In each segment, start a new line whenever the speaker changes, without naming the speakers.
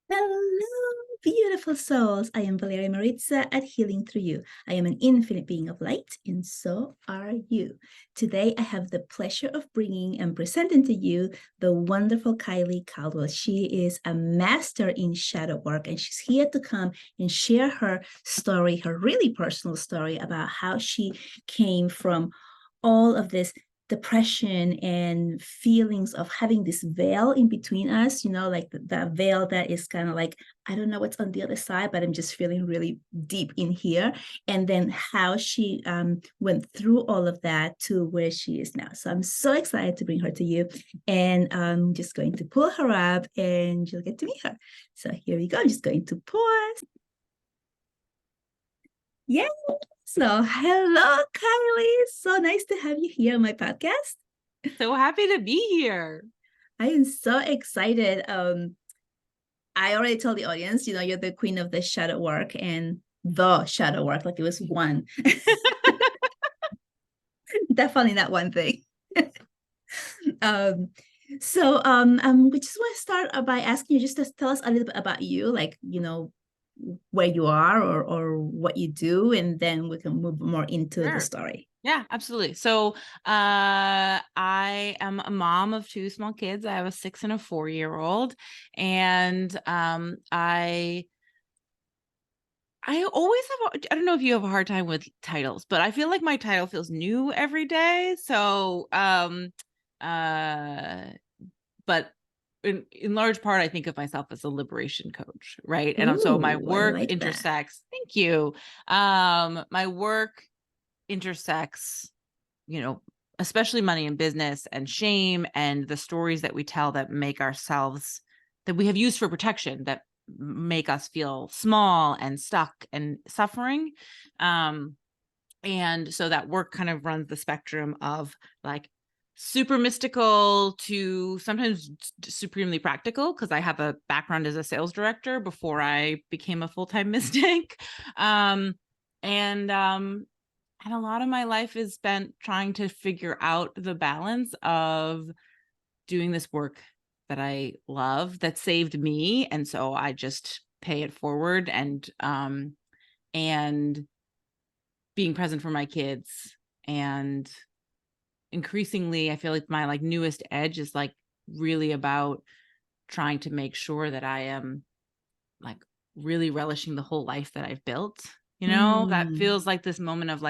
Hello, beautiful souls. I am Valeria Maritza at Healing Through You. I am an infinite being of light, and so are you. Today, I have the pleasure of bringing and presenting to you the wonderful Kyley Caldwell. She is a master in shadow work, and she's here to come and share her story, her really personal story about how she came from all of this depression and feelings of having this veil in between us, like that veil that is kind of like, I don't know what's on the other side, but I'm just feeling really deep in here. And then how she went through all of that to where she is now. So I'm so excited to bring her to you. And I'm just going to pull her up and you'll get to meet her. So here we go. I'm just going to pause. Yeah. So hello, Kylie. So nice to have you here on my podcast.
So happy to be here.
I am so excited. I already told the audience, you're the queen of the shadow work and the shadow work, like it was one. Definitely not one thing. um, we just want to start by asking you just to tell us a little bit about you, like, where you are or what you do, and then we can move more into the
Sure.
story.
Yeah, absolutely. So I am a mom of two small kids. I have a 6 and a 4-year-old. And I always I don't know if you have a hard time with titles, but I feel like my title feels new every day. So but in large part, I think of myself as a liberation coach, right? And so my
Ooh, I
work
like that.
intersects, thank you. My work intersects, especially money and business and shame and the stories that we tell that make ourselves, that we have used for protection, that make us feel small and stuck and suffering. And so that work kind of runs the spectrum of like super mystical to sometimes supremely practical, because I have a background as a sales director before I became a full-time mystic. And a lot of my life is spent trying to figure out the balance of doing this work that I love, that saved me. And so I just pay it forward, and being present for my kids. And increasingly, I feel like my newest edge is really about trying to make sure that I am like really relishing the whole life that I've built. That
Mm.
feels like this moment of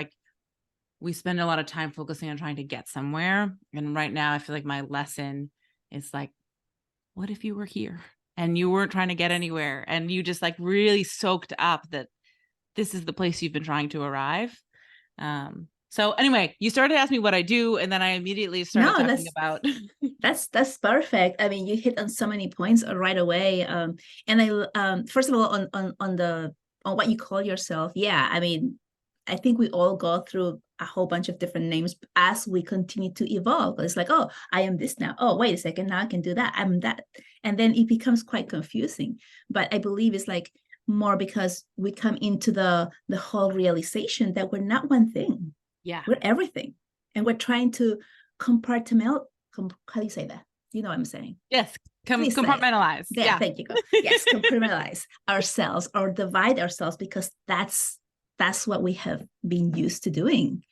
we spend a lot of time focusing on trying to get somewhere. And right now I feel like my lesson is what if you were here and you weren't trying to get anywhere, and you just really soaked up that this is the place you've been trying to arrive. So anyway, you started to ask me what I do, and then I immediately started
No,
talking
that's
about
that's perfect. I mean, you hit on so many points right away. And first of all, on what you call yourself, yeah. I mean, I think we all go through a whole bunch of different names as we continue to evolve. It's like, oh, I am this now. Oh, wait a second, now I can do that. I'm that, and then it becomes quite confusing. But I believe it's like more because we come into the whole realization that we're not one thing.
yeah.
We're everything, and we're trying to compartment. How do you say that? You know what I'm saying?
Yes,
Please say it.
compartmentalize.
Yeah,
Yeah.
thank you. Yes, compartmentalize ourselves or divide ourselves, because that's what we have been used to doing.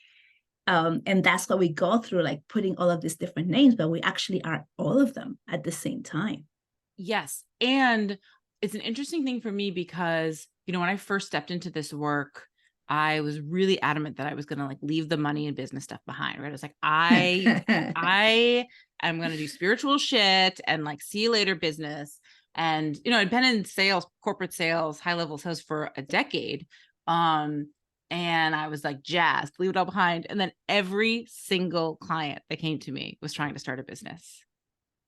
And that's what we go through, like putting all of these different names, but we actually are all of them at the same time.
Yes. And it's an interesting thing for me because, when I first stepped into this work, I was really adamant that I was going to leave the money and business stuff behind, right? I was like, I am going to do spiritual shit and see you later business. And, I'd been in sales, corporate sales, high level sales for a decade. And I was jazzed, leave it all behind. And then every single client that came to me was trying to start a business.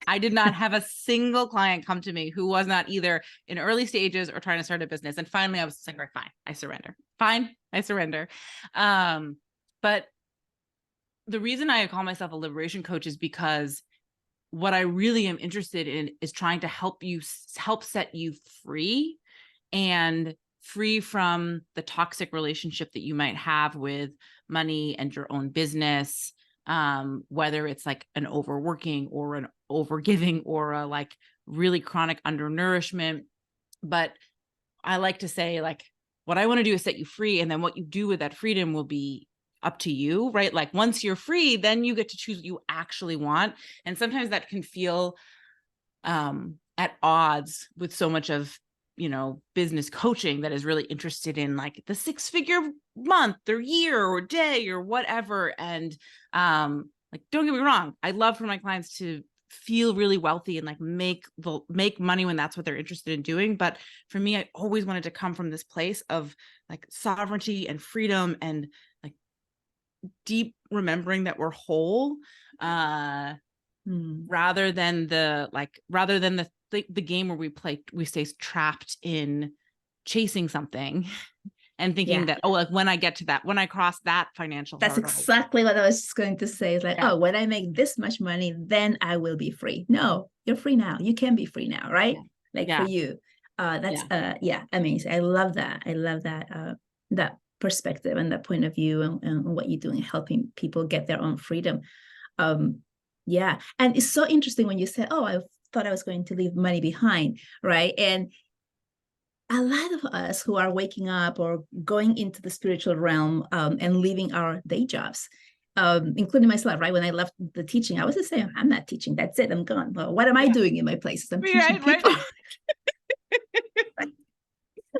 I did not have a single client come to me who was not either in early stages or trying to start a business. And finally I was like, right, fine, I surrender. Fine, I surrender. But the reason I call myself a liberation coach is because what I really am interested in is trying to help set you free, and free from the toxic relationship that you might have with money and your own business. Whether it's an overworking or an overgiving or a really chronic undernourishment, But I like to say, like, what I want to do is set you free. And then what you do with that freedom will be up to you, right? Like once you're free, then you get to choose what you actually want. And sometimes that can feel at odds with so much of, business coaching that is really interested in like the 6-figure month or year or day or whatever. And like, don't get me wrong, I love for my clients to feel really wealthy and like make money when that's what they're interested in doing. But for me, I always wanted to come from this place of like sovereignty and freedom and like deep remembering that we're whole, rather than the game where we stay trapped in chasing something and thinking that, like when I cross that financial
That's
hurdle.
exactly what I was just going to say. It's like, oh, when I make this much money, then I will be free. No, you're free now. You can be free now, right? Like for you. That's amazing. I love that. I love that that perspective and that point of view and what you're doing, helping people get their own freedom. And it's so interesting when you say, oh, I thought I was going to leave money behind, right? And a lot of us who are waking up or going into the spiritual realm and leaving our day jobs, including myself, right? When I left the teaching, I was just saying, I'm not teaching. That's it. I'm gone. Well, what am I doing in my places? I'm teaching people.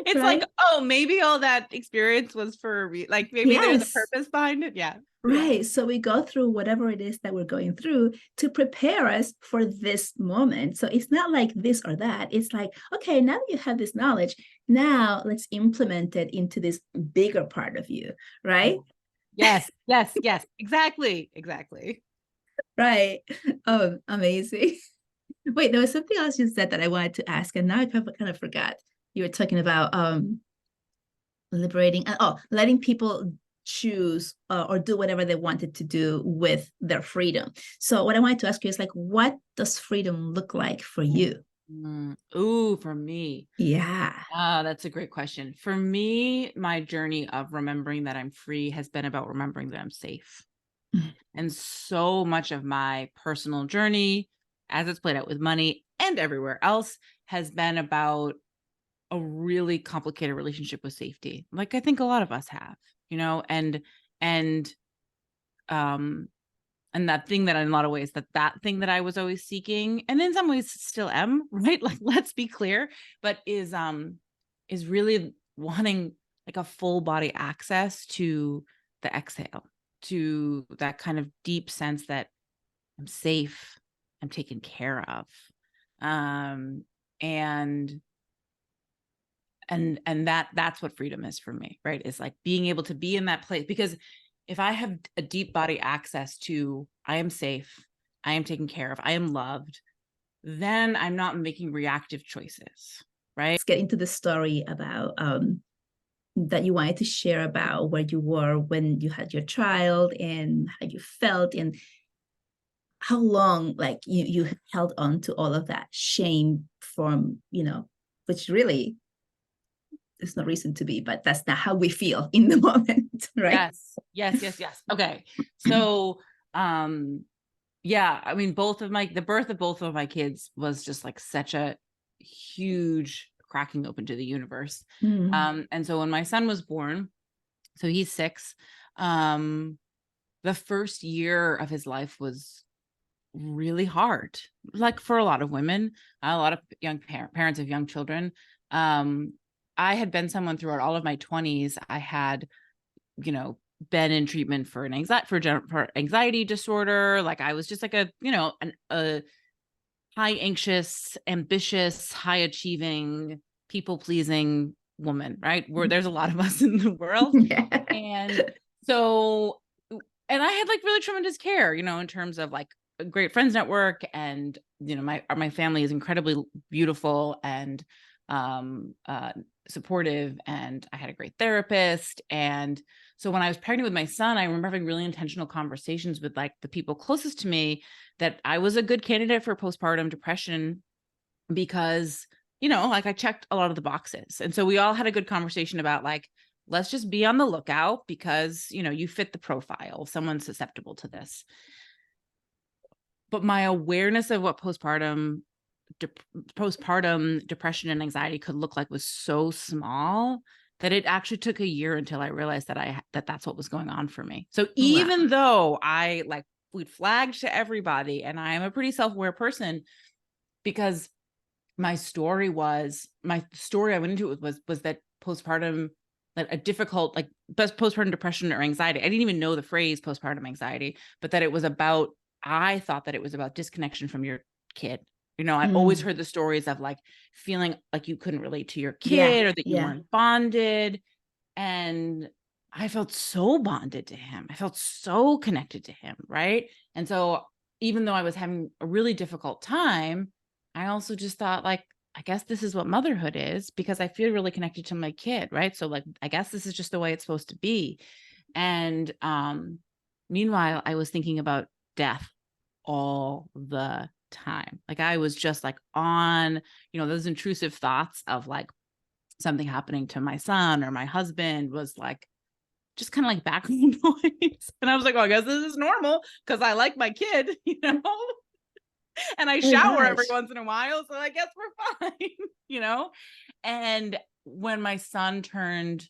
It's like, oh, maybe all that experience was for like maybe there's a purpose behind it.
Right. So we go through whatever it is that we're going through to prepare us for this moment. So it's not like this or that. It's like, okay, now that you have this knowledge, now let's implement it into this bigger part of you. Right.
Yes. Exactly.
Right. Oh, amazing. Wait, there was something else you said that I wanted to ask, and now I kind of forgot. You were talking about liberating, letting people choose or do whatever they wanted to do with their freedom. So what I wanted to ask you is like, what does freedom look like for you?
For me. That's a great question. For me, my journey of remembering that I'm free has been about remembering that I'm safe. And so much of my personal journey, as it's played out with money and everywhere else, has been about a really complicated relationship with safety. Like I think a lot of us have, and that thing that in a lot of ways that thing that I was always seeking, and in some ways still am, right? Like, let's be clear, but is really wanting like a full body access to the exhale, to that kind of deep sense that I'm safe, I'm taken care of. And that's what freedom is for me, right? Is like being able to be in that place, because if I have a deep body access to, I am safe, I am taken care of, I am loved, then I'm not making reactive choices, right?
Let's get into the story about that you wanted to share about where you were when you had your child and how you felt and how long like you held on to all of that shame from, which really there's no reason to be, but that's not how we feel in the moment, right?
Yes. Okay. So, I mean, the birth of both of my kids was just like such a huge cracking open to the universe. And so when my son was born, so he's 6, the first year of his life was really hard, like for a lot of women, a lot of young parents of young children. I had been someone throughout all of my 20s. I had, been in treatment for for anxiety disorder. Like I was just like a high anxious, ambitious, high achieving, people pleasing woman, right? Where there's a lot of us in the world. And so, and I had like really tremendous care, in terms of like a great friends network, and my family is incredibly beautiful and supportive, and I had a great therapist. And so when I was pregnant with my son, I remember having really intentional conversations with like the people closest to me that I was a good candidate for postpartum depression because, like I checked a lot of the boxes. And so we all had a good conversation about like, let's just be on the lookout because, you fit the profile, someone's susceptible to this. But my awareness of what postpartum postpartum depression and anxiety could look like was so small that it actually took a year until I realized that that's what was going on for me. So
Wow.
even though I like we'd flagged to everybody, and I am a pretty self-aware person, because my story I went into it was that postpartum, like a difficult, like postpartum depression or anxiety. I didn't even know the phrase postpartum anxiety, but that it was about, I thought that it was about disconnection from your kid. I'd always
Mm.
heard the stories of like feeling like you couldn't relate to your
Yeah.
kid or that you
Yeah.
weren't bonded. And I felt so bonded to him. I felt so connected to him. Right. And so even though I was having a really difficult time, I also just thought, like, I guess this is what motherhood is, because I feel really connected to my kid. Right. So like, I guess this is just the way it's supposed to be. And meanwhile, I was thinking about death all the time. Like I was just like on, those intrusive thoughts of like something happening to my son or my husband was like just kind of like background noise. And I was like, oh, I guess this is normal because I like my kid, and I
Oh my
shower every
gosh.
once in a while. So I guess we're fine, you know? And when my son turned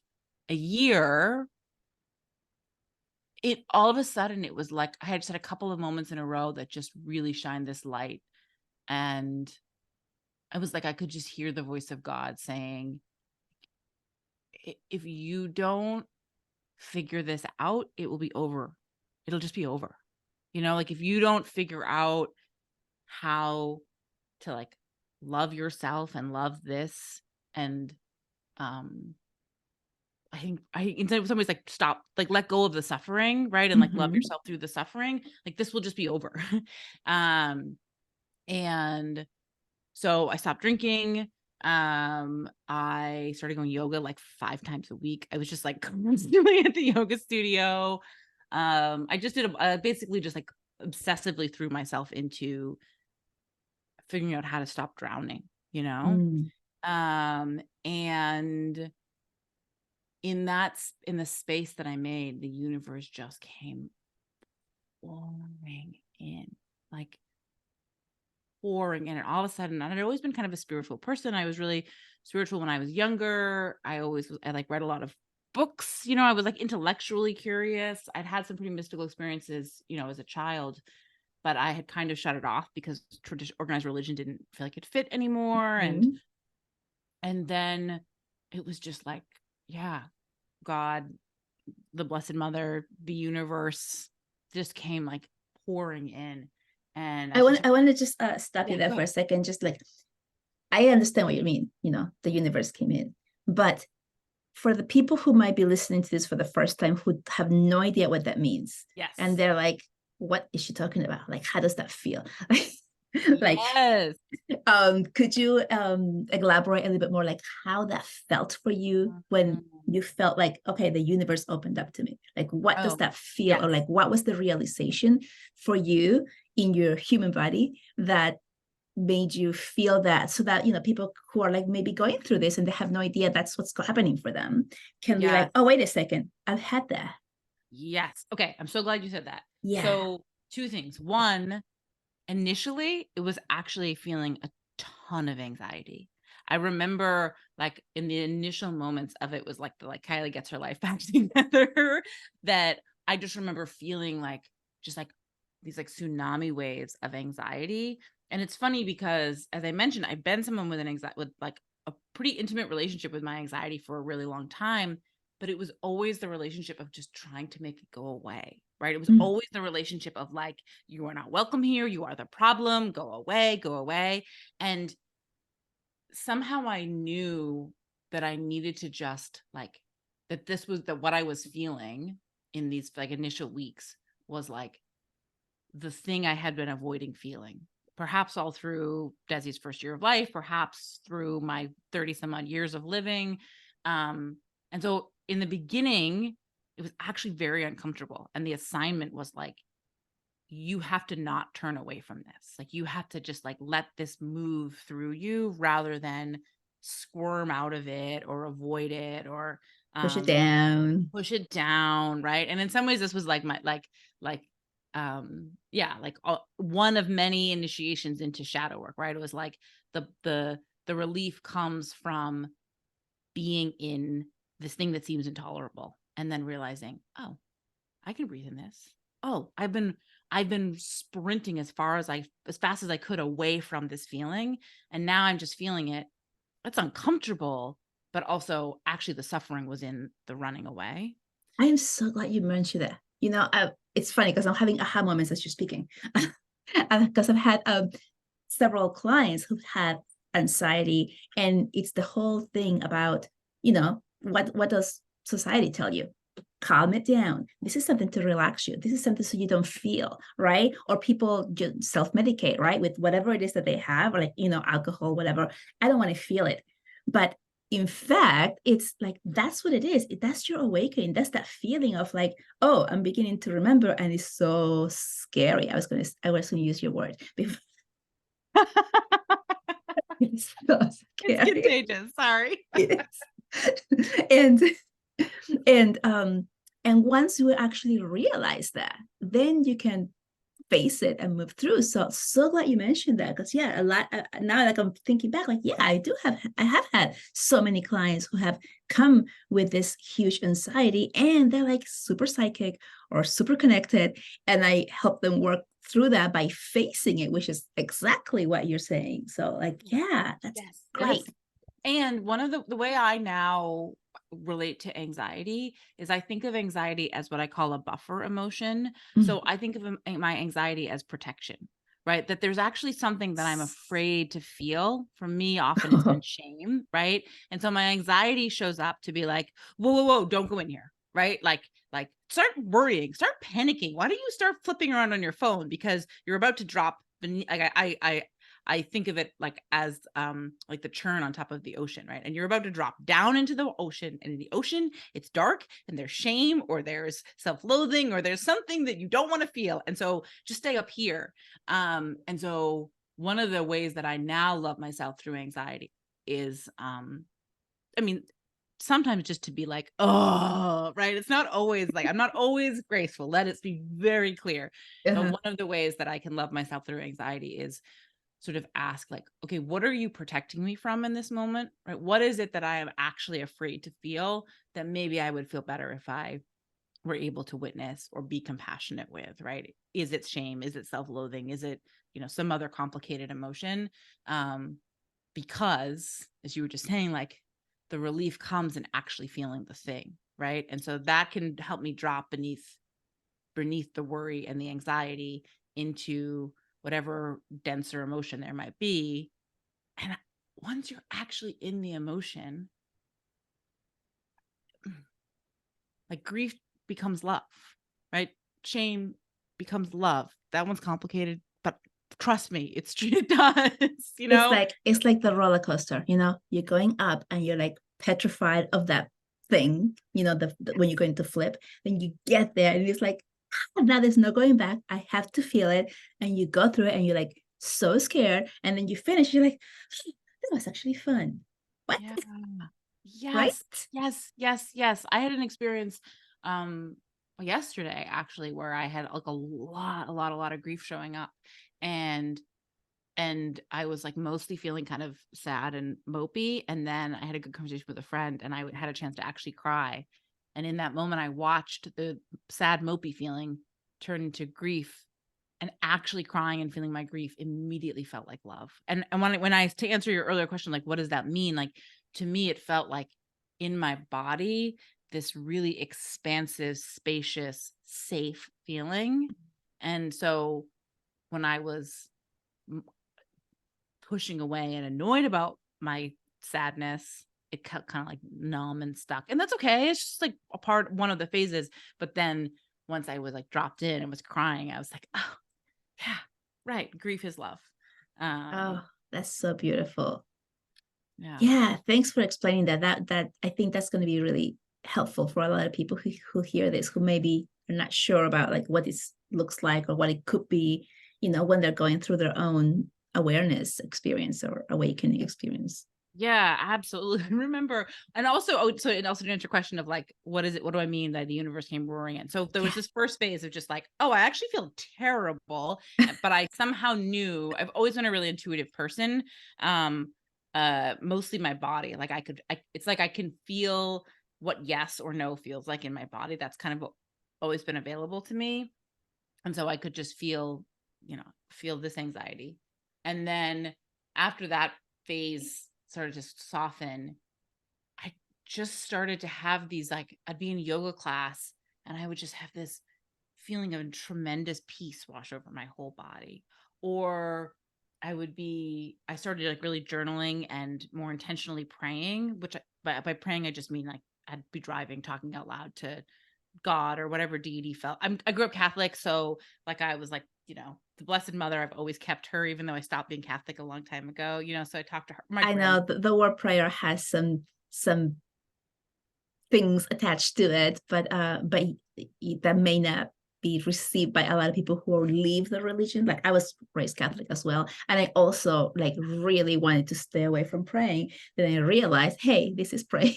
a year, it all of a sudden, it was like I had just had a couple of moments in a row that just really shined this light. And I was like, I could just hear the voice of God saying, if you don't figure this out, it will be over. It'll just be over. Like if you don't figure out how to like love yourself and love this, and I think in some ways, like, stop, like, let go of the suffering, right? And like love
Mm-hmm.
yourself through the suffering, like this will just be over. um and so I stopped drinking. I started going yoga like 5 times a week. I was just like constantly at the yoga studio. I just did basically just like obsessively threw myself into figuring out how to stop drowning, you know?
Mm.
And in the space that I made, the universe just came pouring in, like pouring in. And all of a sudden, and I'd always been kind of a spiritual person. I was really spiritual when I was younger. I like read a lot of books. I was like intellectually curious. I'd had some pretty mystical experiences, as a child, but I had kind of shut it off because organized religion didn't feel like it fit anymore. And
Mm.
then it was just like, yeah, God, the Blessed Mother, the universe just came like pouring in. And I
I want
just,
I want to just stop you
yeah,
there
go
for a
ahead.
second. Just like I understand what you mean. The universe came in, but for the people who might be listening to this for the first time, who have no idea what that means, and
Yes.
they're like, "What is she talking about? Like, how does that feel?" Like,
Yes.
could you elaborate a little bit more, like how that felt for you when
Mhm.
you felt like, okay, the universe opened up to me? Like, what does
Oh,
that feel, or
yes.
like, what was the realization for you in your human body that made you feel that, so that people who are like maybe going through this and they have no idea that's what's happening for them can be like,
Yes.
oh, wait a second, I've had that.
Yes. Okay. I'm so glad you said that.
Yeah.
So, two things. One, initially, it was actually feeling a ton of anxiety. I remember like in the initial moments of it was like like Kyley gets her life back together, that I just remember feeling like just like these like tsunami waves of anxiety. And it's funny because, as I mentioned, I've been someone with with like a pretty intimate relationship with my anxiety for a really long time, but it was always the relationship of just trying to make it go away, right? It was
Mm.
always the relationship of like, you are not welcome here, you are the problem, go away, go away. And somehow I knew that I needed to just like, that this was what I was feeling in these like initial weeks was like the thing I had been avoiding feeling, perhaps all through Desi's first year of life, perhaps through my 30 some odd years of living. And so in the beginning, it was actually very uncomfortable. And the assignment was like, you have to not turn away from this. Like you have to just like let this move through you rather than squirm out of it or avoid it or
Push it
um
down.
push it down, right? And in some ways this was like my like like one of many initiations into shadow work, right? It was like the relief comes from being in this thing that seems intolerable and then realizing, oh, I can breathe in this. Oh, I've been sprinting as fast as I could away from this feeling, and now I'm just feeling it. That's uncomfortable, but also actually the suffering was in the running away.
I am so glad you mentioned that. It's funny because I'm having aha moments as you're speaking. Because I've had several clients who've had anxiety, and it's the whole thing about, what does society tell you? Calm it down. This is something to relax you. This is something so you don't feel, right? Or people just self-medicate, right? With whatever it is that they have, or like, alcohol, whatever. I don't want to feel it. But in fact, it's like, that's what it is. That's your awakening. That's that feeling of like, oh, I'm beginning to remember. And it's so scary. I was going to use your word before. It's so
It's
scary.
contagious. Sorry.
Yes. and and and once you actually realize that, then you can face it and move through. So glad you mentioned that, because a lot now, like, I'm thinking back, like, I have had so many clients who have come with this huge anxiety, and they're like super psychic or super connected, and I help them work through that by facing it, which is exactly what you're saying. So, like, that's great.
Yes. And one of the way I now relate to anxiety is I think of anxiety as what I call a buffer emotion. So I think of my anxiety as protection, right? That there's actually something that I'm afraid to feel. For me, often it's been shame, right? And so my anxiety shows up to be like, whoa, whoa, whoa, don't go in here, right? Like start worrying, start panicking. Why don't you start flipping around on your phone because you're about to drop beneath, like I think of it like as like the churn on top of the ocean, right? And you're about to drop down into the ocean, and in the ocean, it's dark and there's shame or there's self-loathing or there's something that you don't want to feel. And so just stay up here. And so one of the ways that I now love myself through anxiety is, sometimes just to be like, oh, right. It's not always like, I'm not always graceful. Let it be very clear. But one of the ways that I can love myself through anxiety is sort of ask, like, okay, what are you protecting me from in this moment? Right? What is it that I am actually afraid to feel that maybe I would feel better if I were able to witness or be compassionate with, right? Is it shame? Is it self-loathing? Is it, some other complicated emotion? Because as you were just saying, like, the relief comes in actually feeling the thing, right? And so that can help me drop beneath the worry and the anxiety into whatever denser emotion there might be. And once you're actually in the emotion, like, grief becomes love, right? Shame becomes love. That one's complicated, but trust me, it does,
It's like the roller coaster, you're going up and you're like petrified of that thing, when you're going to flip, then you get there and it's like, now there's no going back. I have to feel it. And you go through it and you're like so scared. And then you finish, you're like, oh, that was actually fun. What?
Yeah.
Right?
Yes. I had an experience yesterday, actually, where I had like a lot of grief showing up, and I was like mostly feeling kind of sad and mopey. And then I had a good conversation with a friend, and I had a chance to actually cry. And in that moment, I watched the sad mopey feeling turn into grief, and actually crying and feeling my grief immediately felt like love. And when I to answer your earlier question, like, what does that mean? Like, to me, it felt like in my body, this really expansive, spacious, safe feeling. And so when I was pushing away and annoyed about my sadness, it got kind of like numb and stuck. And that's okay. It's just like one of the phases. But then once I was like dropped in and was crying, I was like, oh, yeah, right. Grief is love.
Oh, that's so beautiful.
Yeah.
Yeah. Thanks for explaining that. That I think that's going to be really helpful for a lot of people who hear this, who maybe are not sure about like what this looks like or what it could be, when they're going through their own awareness experience or awakening experience.
Yeah, absolutely. I remember, and also, so it also to answer your question of like, what is it? What do I mean that the universe came roaring in? So there was
Yeah.
this first phase of just like, oh, I actually feel terrible, but I somehow knew. I've always been a really intuitive person. Um, Mostly my body. Like it's like I can feel what yes or no feels like in my body. That's kind of always been available to me, and so I could just feel this anxiety, and then after that phase started to soften, I just started to have these, like, I'd be in yoga class and I would just have this feeling of tremendous peace wash over my whole body. Or I started like really journaling and more intentionally praying, by praying, I just mean like I'd be driving, talking out loud to God or whatever deity felt. I grew up Catholic, so like I was like, the Blessed Mother. I've always kept her, even though I stopped being Catholic a long time ago. So I talked to her, my
I
grandma.
know the word prayer has some things attached to it, but that may not be received by a lot of people who leave the religion. Like I was raised Catholic as well, and I also like really wanted to stay away from praying. Then I realized, hey, this is praying,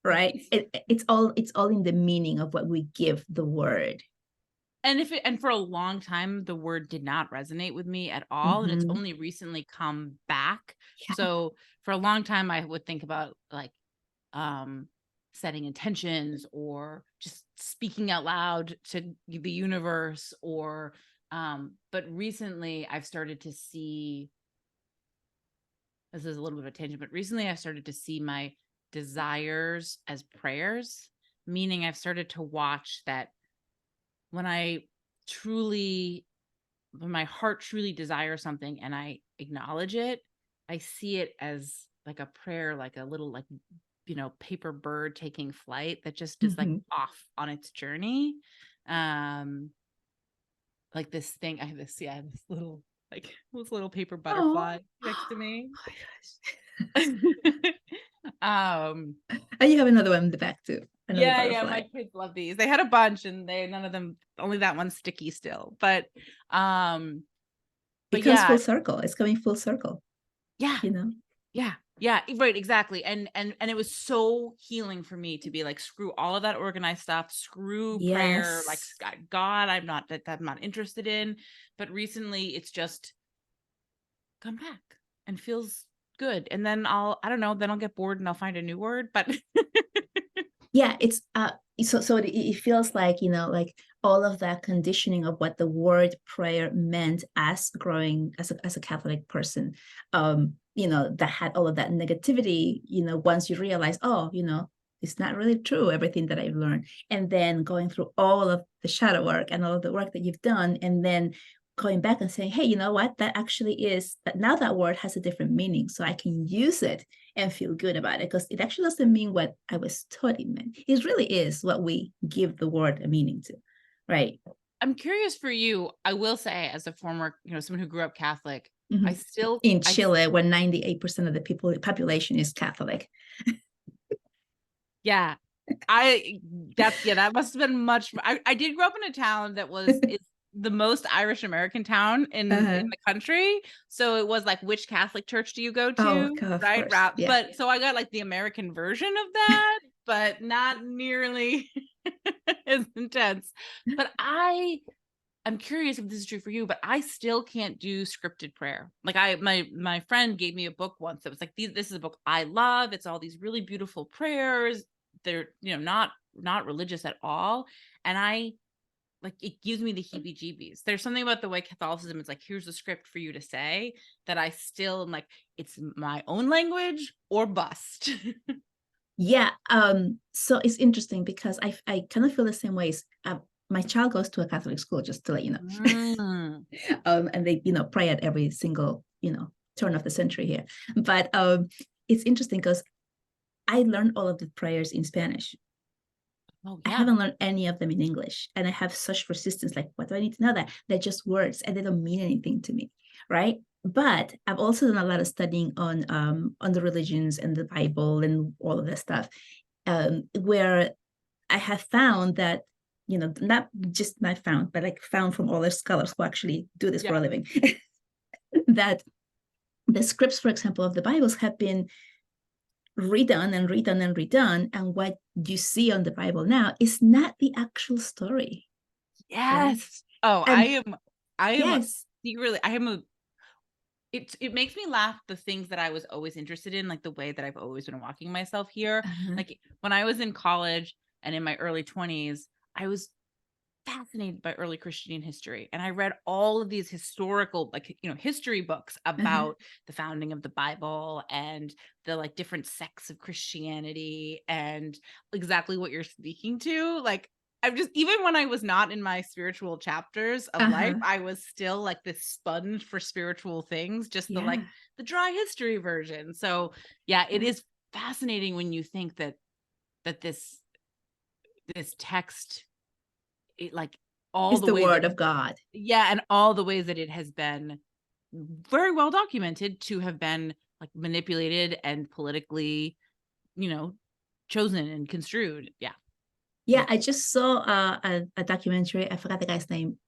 right? It's all in the meaning of what we give the word.
And for a long time, the word did not resonate with me at all, and it's
Mm-hmm.
only recently come back.
Yeah.
So for a long time, I would think about like um setting intentions or just speaking out loud to the universe, or but recently I've started to see, this is a little bit of a tangent, but recently I started to see my desires as prayers, meaning I've started to watch that when I truly, when my heart truly desires something and I acknowledge it, I see it as like a prayer, like a little like, paper bird taking flight that just is like
Mm-hmm.
off on its journey. Um, like this thing, I have this, yeah, this little, like this little paper
Oh,
butterfly next to me.
my gosh.
um,
And you have another one in the back too, another
yeah,
butterfly.
my kids love these. They had a bunch and none of them, only that one's sticky still. Um,
It
but
comes
yeah,
full circle. It's coming full circle,
yeah,
you know?
yeah, right, exactly. And it was so healing for me to be like, screw all of that organized stuff, screw prayer, like
Yes.
God, I'm not interested in. But recently it's just come back and feels good. And then I don't know, then I'll get bored and I'll find a new word. But
Yeah, it's it feels like, like all of that conditioning of what the word prayer meant as growing as a Catholic person, that had all of that negativity, once you realize, oh, it's not really true, everything that I've learned. And then going through all of the shadow work and all of the work that you've done, and then going back and saying, hey, you know what? That actually is that now that word has a different meaning. So I can use it and feel good about it, because it actually doesn't mean what I was taught it meant. It really is what we give the word a meaning to, right?
I'm curious for you. I will say, as a former, someone who grew up Catholic, I
Mhm.
still,
In Chile, where 98% of the population is Catholic.
yeah, that must have been much. I did grow up in a town that it's the most Irish American town in
Uh-huh.
the country. So it was like, which Catholic church do you go
Oh,
to?
God, of
Right.
course. Yeah.
But so I got like the American version of that, but not nearly as intense. But I'm curious if this is true for you, but I still can't do scripted prayer. Like my friend gave me a book once that was like, this is a book I love. It's all these really beautiful prayers. They're, not religious at all. And I like, it gives me the heebie-jeebies. There's something about the way Catholicism is like, here's a script for you to say, that I still am like, it's my own language or bust.
Yeah. So it's interesting because I kind of feel the same ways. My child goes to a Catholic school, just to let you know.
Mm.
And they, pray at every single, turn of the century here. But it's interesting because I learned all of the prayers in Spanish.
Oh
I
yeah.
haven't learned any of them in English. And I have such resistance. Like, what do I need to know that? They're just words and they don't mean anything to me. Right. But I've also done a lot of studying on the religions and the Bible and all of that stuff, where I have found that, not just not found, but like found from all the scholars who actually do this
Yeah.
for a living, that the scripts, for example, of the Bibles have been redone and redone and redone. And what you see on the Bible now is not the actual story. Right?
Yes. Oh,
And
I am
yes.
secretly, it makes me laugh, the things that I was always interested in, like the way that I've always been walking myself here.
Uh-huh.
Like when I was in college and in my early 20s, I was fascinated by early Christian history. And I read all of these historical, like, history books
Uh-huh.
about the founding of the Bible and the like different sects of Christianity and exactly what you're speaking to. Like, I'm just, even when I was not in my spiritual chapters of life,
Uh-huh.
I was still like this sponge for spiritual things, just the like
Yeah.
the dry history version. So yeah, it
Yeah.
is fascinating when you think that this text, it like all
It's
the
the
ways that
word of God.
yeah, and all the ways that it has been very well documented to have been like manipulated and politically, you know, chosen and construed. Yeah.
Yeah, I just saw a documentary. I forgot the guy's name,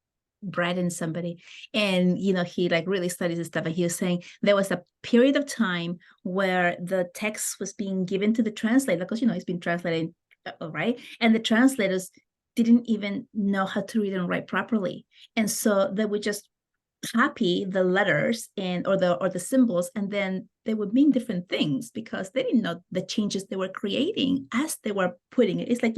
Brad and somebody, and he like really studies this stuff. And he was saying there was a period of time where the text was being given to the translator because it's been translated, right? And the translators didn't even know how to read and write properly, and so they would just copy the letters and or the symbols, and then they would mean different things because they didn't know the changes they were creating as they were putting it. It's like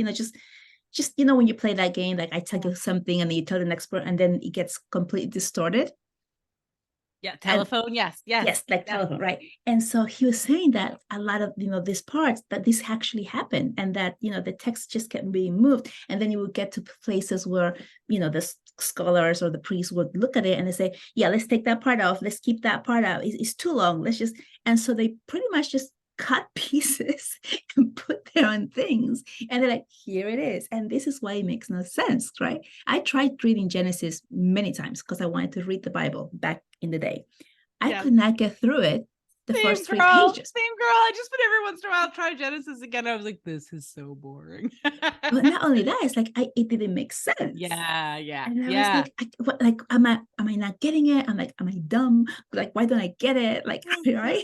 just when you play that game, like I tell you something and then you tell the next person and then it gets completely distorted.
Yeah.
And
Telephone. Yes. Yes.
yes, like
Yes.
telephone, right? And so he was saying that a lot of these parts that this actually happened, and that the text just kept being moved, and then you would get to places where the scholars or the priests would look at it and they say, yeah, let's take that part off, let's keep that part out, it's too long, let's just. And so they pretty much just cut pieces and put their own things, and they're like, here it is, and this is why it makes no sense, right? I tried reading Genesis many times because I wanted to read the Bible back in the day. I
Yes.
could not get through it the
Same
first three
girl.
pages.
Same girl. I just, but every once in a while try Genesis again. I was like, this is so boring.
But not only that, it's like it didn't make sense.
Yeah. Yeah.
And I was
Yeah.
like, what, like, am I not getting it? I'm like, am I dumb? Like, why don't I get it? Like, right?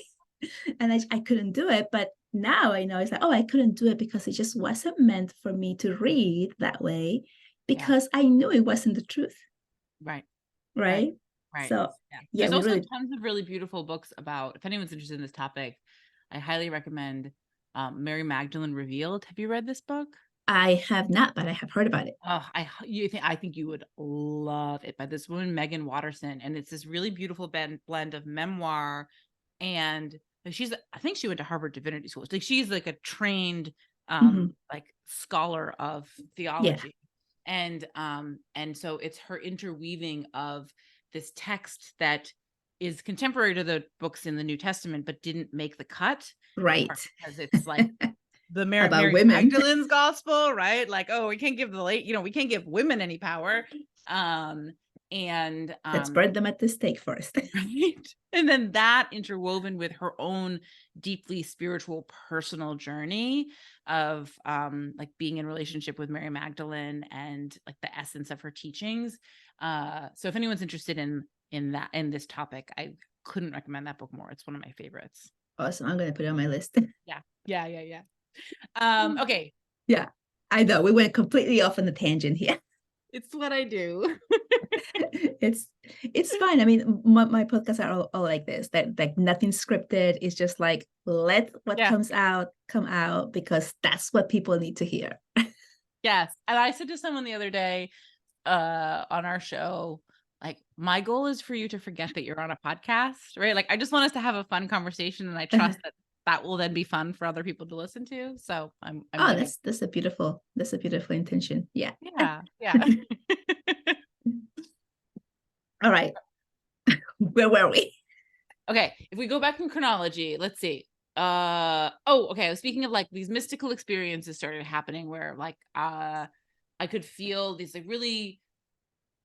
And I couldn't do it. But now I know it's like, oh, I couldn't do it because it just wasn't meant for me to read that way,
Yeah.
because I knew it wasn't the truth.
Right. Right.
Right.
Right.
So
Yeah.
yeah,
There's
we
also
really.
tons of really beautiful books about, if anyone's interested in this topic, I highly recommend Mary Magdalene Revealed. Have you read this book?
I have not, but I have heard about it.
Oh, I think you would love it, by this woman, Megan Watterson. And it's this really beautiful blend of memoir and like, I think she went to Harvard Divinity School. Like she's like a trained
Mhm.
like scholar of
Yeah.
theology. And so it's her interweaving of this text that is contemporary to the books in the New Testament, but didn't make the cut, in
Right.
part because it's like the
About
Mary
women.
Magdalene's gospel, right? Like, oh, we can't give we can't give women any power. And
Let's burn them at the stake first.
right. And then that interwoven with her own deeply spiritual personal journey of like being in relationship with Mary Magdalene and like the essence of her teachings. So if anyone's interested in this topic, I couldn't recommend that book more. It's one of my favorites.
Awesome. I'm going to put it on my list.
Yeah. Yeah. Yeah. Yeah. Okay.
Yeah, I know we went completely off on the tangent here.
It's what I do.
It's fine. I mean, my podcasts are all like this. That like nothing scripted. It's just like let what
Yeah.
comes out come out because that's what people need to hear.
Yes. And I said to someone the other day on our show, like, my goal is for you to forget that you're on a podcast, right? Like, I just want us to have a fun conversation, and I trust that that will then be fun for other people to listen to. So I'm
Oh,
gonna.
that's a beautiful intention. Yeah.
Yeah. Yeah.
All right. Where were we?
Okay, if we go back in chronology, let's see. Okay, speaking of like these mystical experiences started happening where like I could feel these like really,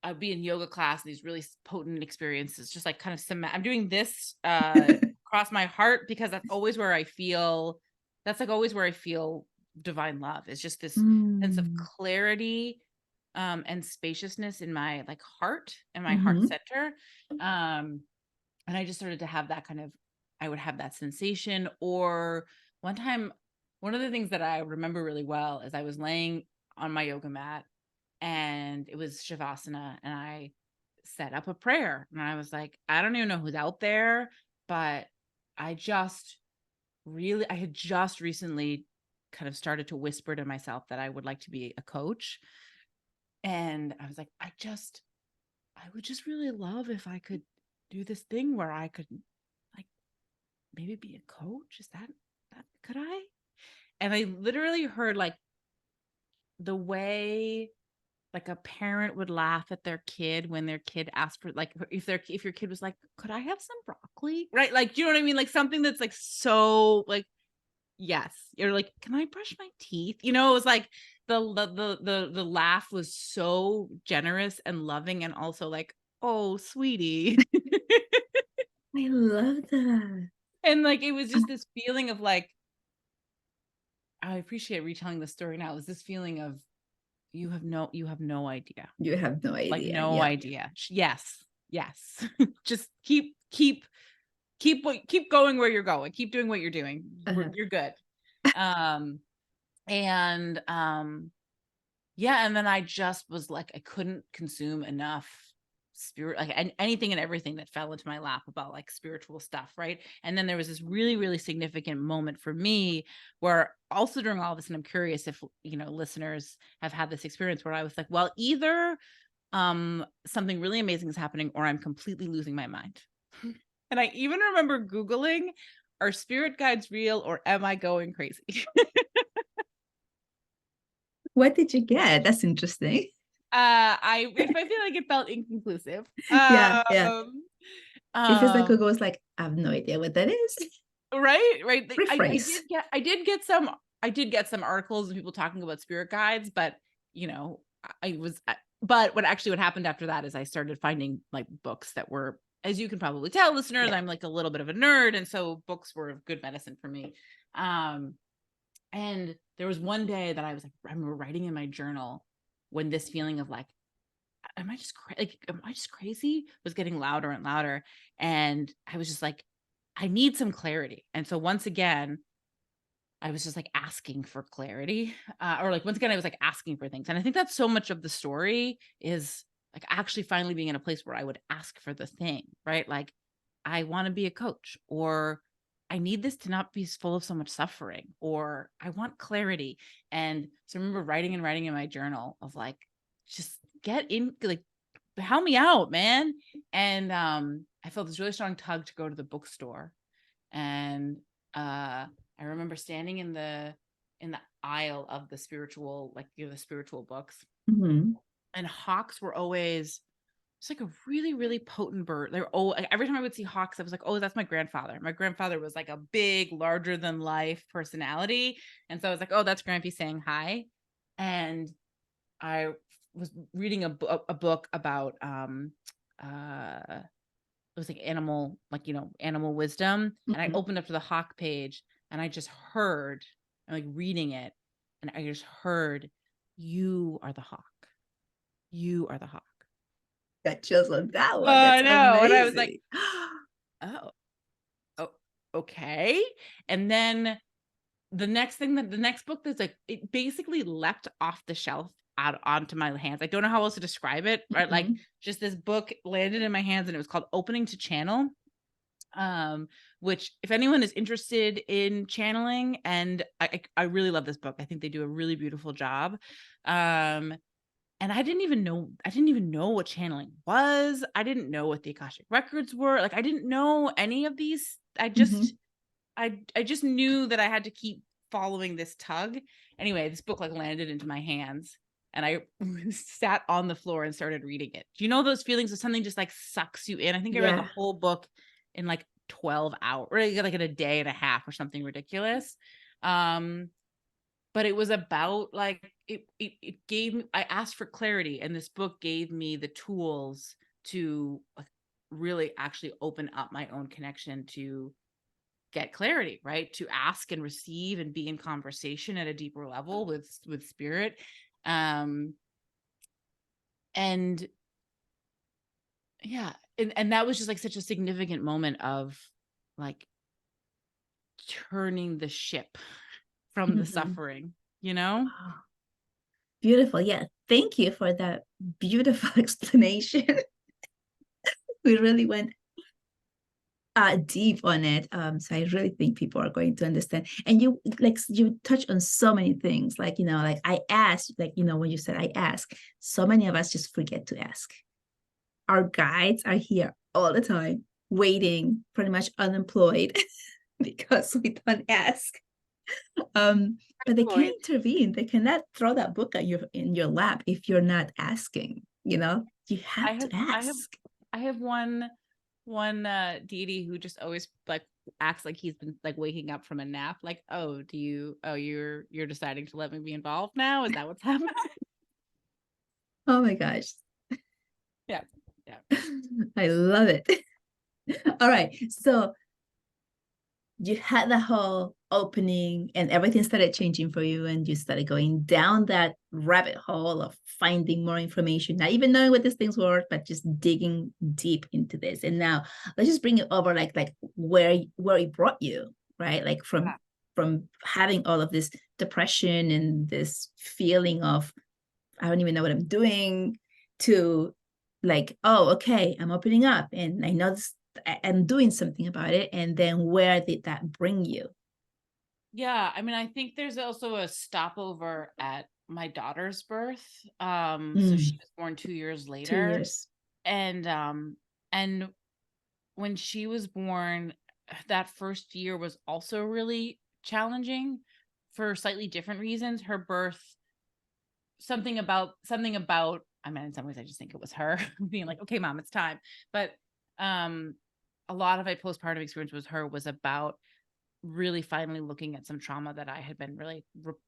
I'd be in yoga class, these really potent experiences, just like kind of I'm doing this across my heart because that's always where I feel, that's like always where I feel divine love. It's just this sense of
Mm.
clarity and spaciousness in my like heart and my heart
Mm-hmm.
center. And I just started to have that kind of, I would have that sensation. Or one time, one of the things that I remember really well is I was laying on my yoga mat and it was Shavasana, and I set up a prayer and I was like, I don't even know who's out there, but I had just recently kind of started to whisper to myself that I would like to be a coach. And I was like, I would just really love if I could do this thing where I could like maybe be a coach. Is that could I? And I literally heard like the way like a parent would laugh at their kid when their kid asked for like if your kid was like, could I have some broccoli? Right? Like, do you know what I mean? Like something that's like so like, yes. You're like, can I brush my teeth? You know, it was like the laugh was so generous and loving and also like, oh, sweetie.
I love that.
And like it was just this feeling of like, I appreciate retelling the story now. It was this feeling of you have no idea.
You have no
Like
idea.
no
Yeah.
idea. Yes. Yes. Just keep going where you're going. Keep doing what you're doing. You're good. And yeah, and then I just was like, I couldn't consume enough spirit, like anything and everything that fell into my lap about like spiritual stuff, right? And then there was this really, really significant moment for me where also during all of this, and I'm curious if listeners have had this experience where I was like, well, either something really amazing is happening or I'm completely losing my mind. And I even remember Googling, are spirit guides real or am I going crazy?
What did you get? That's interesting.
I feel like it felt inconclusive.
Yeah, yeah. It feels like
Um,
Google was like, I have no idea what that is.
right.
Rephrase.
I did get some articles of people talking about spirit guides, but but what happened after that is I started finding like books that were, as you can probably tell, listeners,
Yeah.
I'm like a little bit of a nerd, and so books were good medicine for me. And there was one day that I remember writing in my journal when this feeling of like, am I just crazy was getting louder and louder. And I was just like, I need some clarity. And so once again, I was just like asking for clarity, or like once again, I was like asking for things. And I think that's so much of the story is like actually finally being in a place where I would ask for the thing, right? Like, I want to be a coach, or I need this to not be full of so much suffering, or I want clarity. And so I remember writing in my journal of like, just get in, like, help me out, man. And I felt this really strong tug to go to the bookstore. And I remember standing in the aisle of the spiritual, like the spiritual books,
Mm-hmm.
and hawks were always, it's like a really, really potent bird. They're every time I would see hawks, I was like, oh, that's my grandfather. My grandfather was like a big, larger than life personality. And so I was like, oh, that's Grampy saying hi. And I was reading a book about it was like animal wisdom. And I
Mm-hmm.
opened up to the hawk page and I just heard, I'm like reading it, and I just heard, you are the hawk. You are the hawk.
Got chills on that one.
I
That's
know. And I was like,
amazing.
oh, oh, okay. And then the next book that's like, it basically leapt off the shelf out onto my hands. I don't know how else to describe it, right? Like,
Mm-hmm.
just this book landed in my hands, and it was called Opening to Channel. Which, if anyone is interested in channeling, and I really love this book. I think they do a really beautiful job. And I didn't even know what channeling was. I didn't know what the Akashic records were. Like, I didn't know any of these.
Mm-hmm.
I just knew that I had to keep following this tug. Anyway, this book like landed into my hands, and I sat on the floor and started reading it. Do you know those feelings of something just like sucks you in? I think I read the
Yeah.
whole book in like 12 hours, or like in a day and a half or something ridiculous. But it was about like, it gave me, I asked for clarity, and this book gave me the tools to like really actually open up my own connection to get clarity, right? To ask and receive and be in conversation at a deeper level with spirit. And Yeah. And that was just like such a significant moment of like turning the ship from the
Mhm.
suffering, you know?
Wow. Beautiful. Yeah. Thank you for that beautiful explanation. We really went deep on it. So I really think people are going to understand. And you like you touch on so many things. Like, like I asked, like, when you said I ask, so many of us just forget to ask. Our guides are here all the time, waiting, pretty much unemployed because we don't ask. But they can't
Lloyd,
intervene. They cannot throw that book at your in your lap if you're not asking, You
I
have
have
to
I have
ask.
I have one deity who just always like acts like he's been like waking up from a nap. Like, oh, you're deciding to let me be involved now? Is that what's happening?
Oh my gosh.
Yeah. Yeah.
I love it. All right. So you had the whole opening and everything started changing for you, and you started going down that rabbit hole of finding more information, not even knowing what these things were, but just digging deep into this. And now let's just bring it over, like where it brought you, right? Like from having all of this depression and this feeling of I don't even know what I'm doing, to like, oh, okay, I'm opening up and I know this, I'm doing something about it. And then where did that bring you?
Yeah, I mean, I think there's also a stopover at my daughter's birth. So she
Mm,
was born 2 years
two
later.
years.
And when she was born, that first year was also really challenging for slightly different reasons. Her birth, something about, I mean, in some ways I just think it was her being like, okay, mom, it's time. But um a lot of my postpartum experience with her was about really finally looking at some trauma that I had been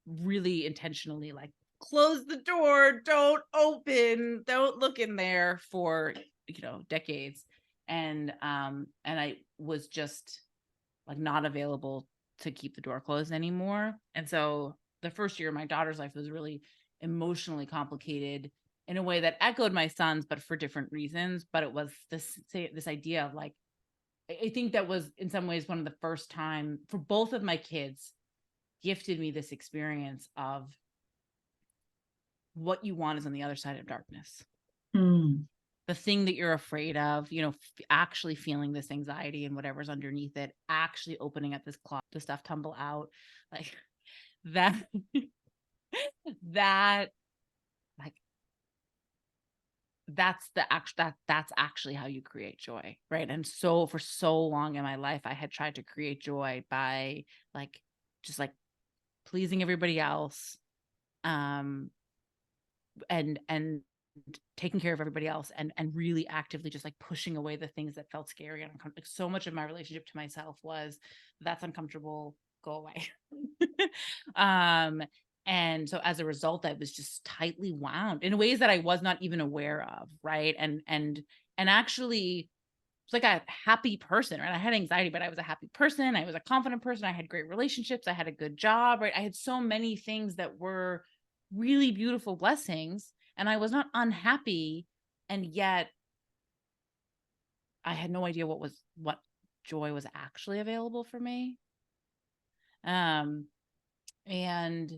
really intentionally like, close the door, don't open, don't look in there for, decades. And I was just like not available to keep the door closed anymore. And so the first year of my daughter's life was really emotionally complicated in a way that echoed my son's, but for different reasons. But it was this idea of like, I think that was in some ways one of the first time for both of my kids gifted me this experience of what you want is on the other side of darkness.
Mm,
The thing that you're afraid of, actually feeling this anxiety and whatever's underneath it, actually opening up this closet, the stuff tumble out, like that, that, like, that's actually how you create joy, right? And so for so long in my life, I had tried to create joy by like, just like pleasing everybody else, um and taking care of everybody else, and really actively just like pushing away the things that felt scary and uncomfortable. Like, so much of my relationship to myself was, that's uncomfortable, go away. um and so as a result, I was just tightly wound in ways that I was not even aware of, right? And actually was like a happy person, right? I had anxiety, but I was a happy person. I was a confident person. I had great relationships. I had a good job, right? I had so many things that were really beautiful blessings, and I was not unhappy. And yet I had no idea what joy was actually available for me. Um, and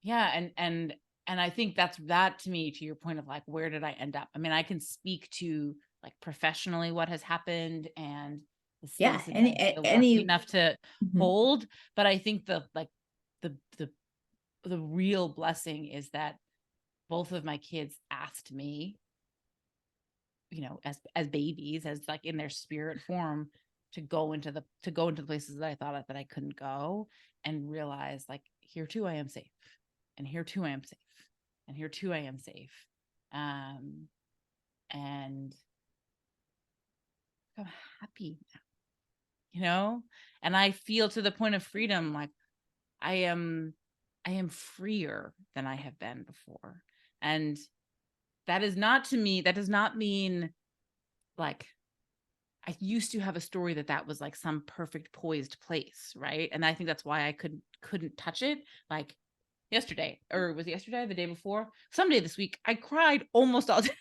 yeah, and I think that to me, to your point of like, where did I end up? I mean, I can speak to like professionally what has happened and the
yeah.
spaces
Any
I feel lucky
any.
enough to
Mhm.
hold. But I think the the the real blessing is that both of my kids asked me, as babies, as like in their spirit form, to go into the places that I thought that I couldn't go, and realize like, here too I am safe, and here too I am safe, and here too I am safe. Um, and I'm happy now, and I feel to the point of freedom, like I am I am freer than I have been before. And that does not mean like I used to have a story that was like some perfect poised place, right? And I think that's why I couldn't touch it. Like yesterday, or was it yesterday, the day before? Someday this week, I cried almost all day.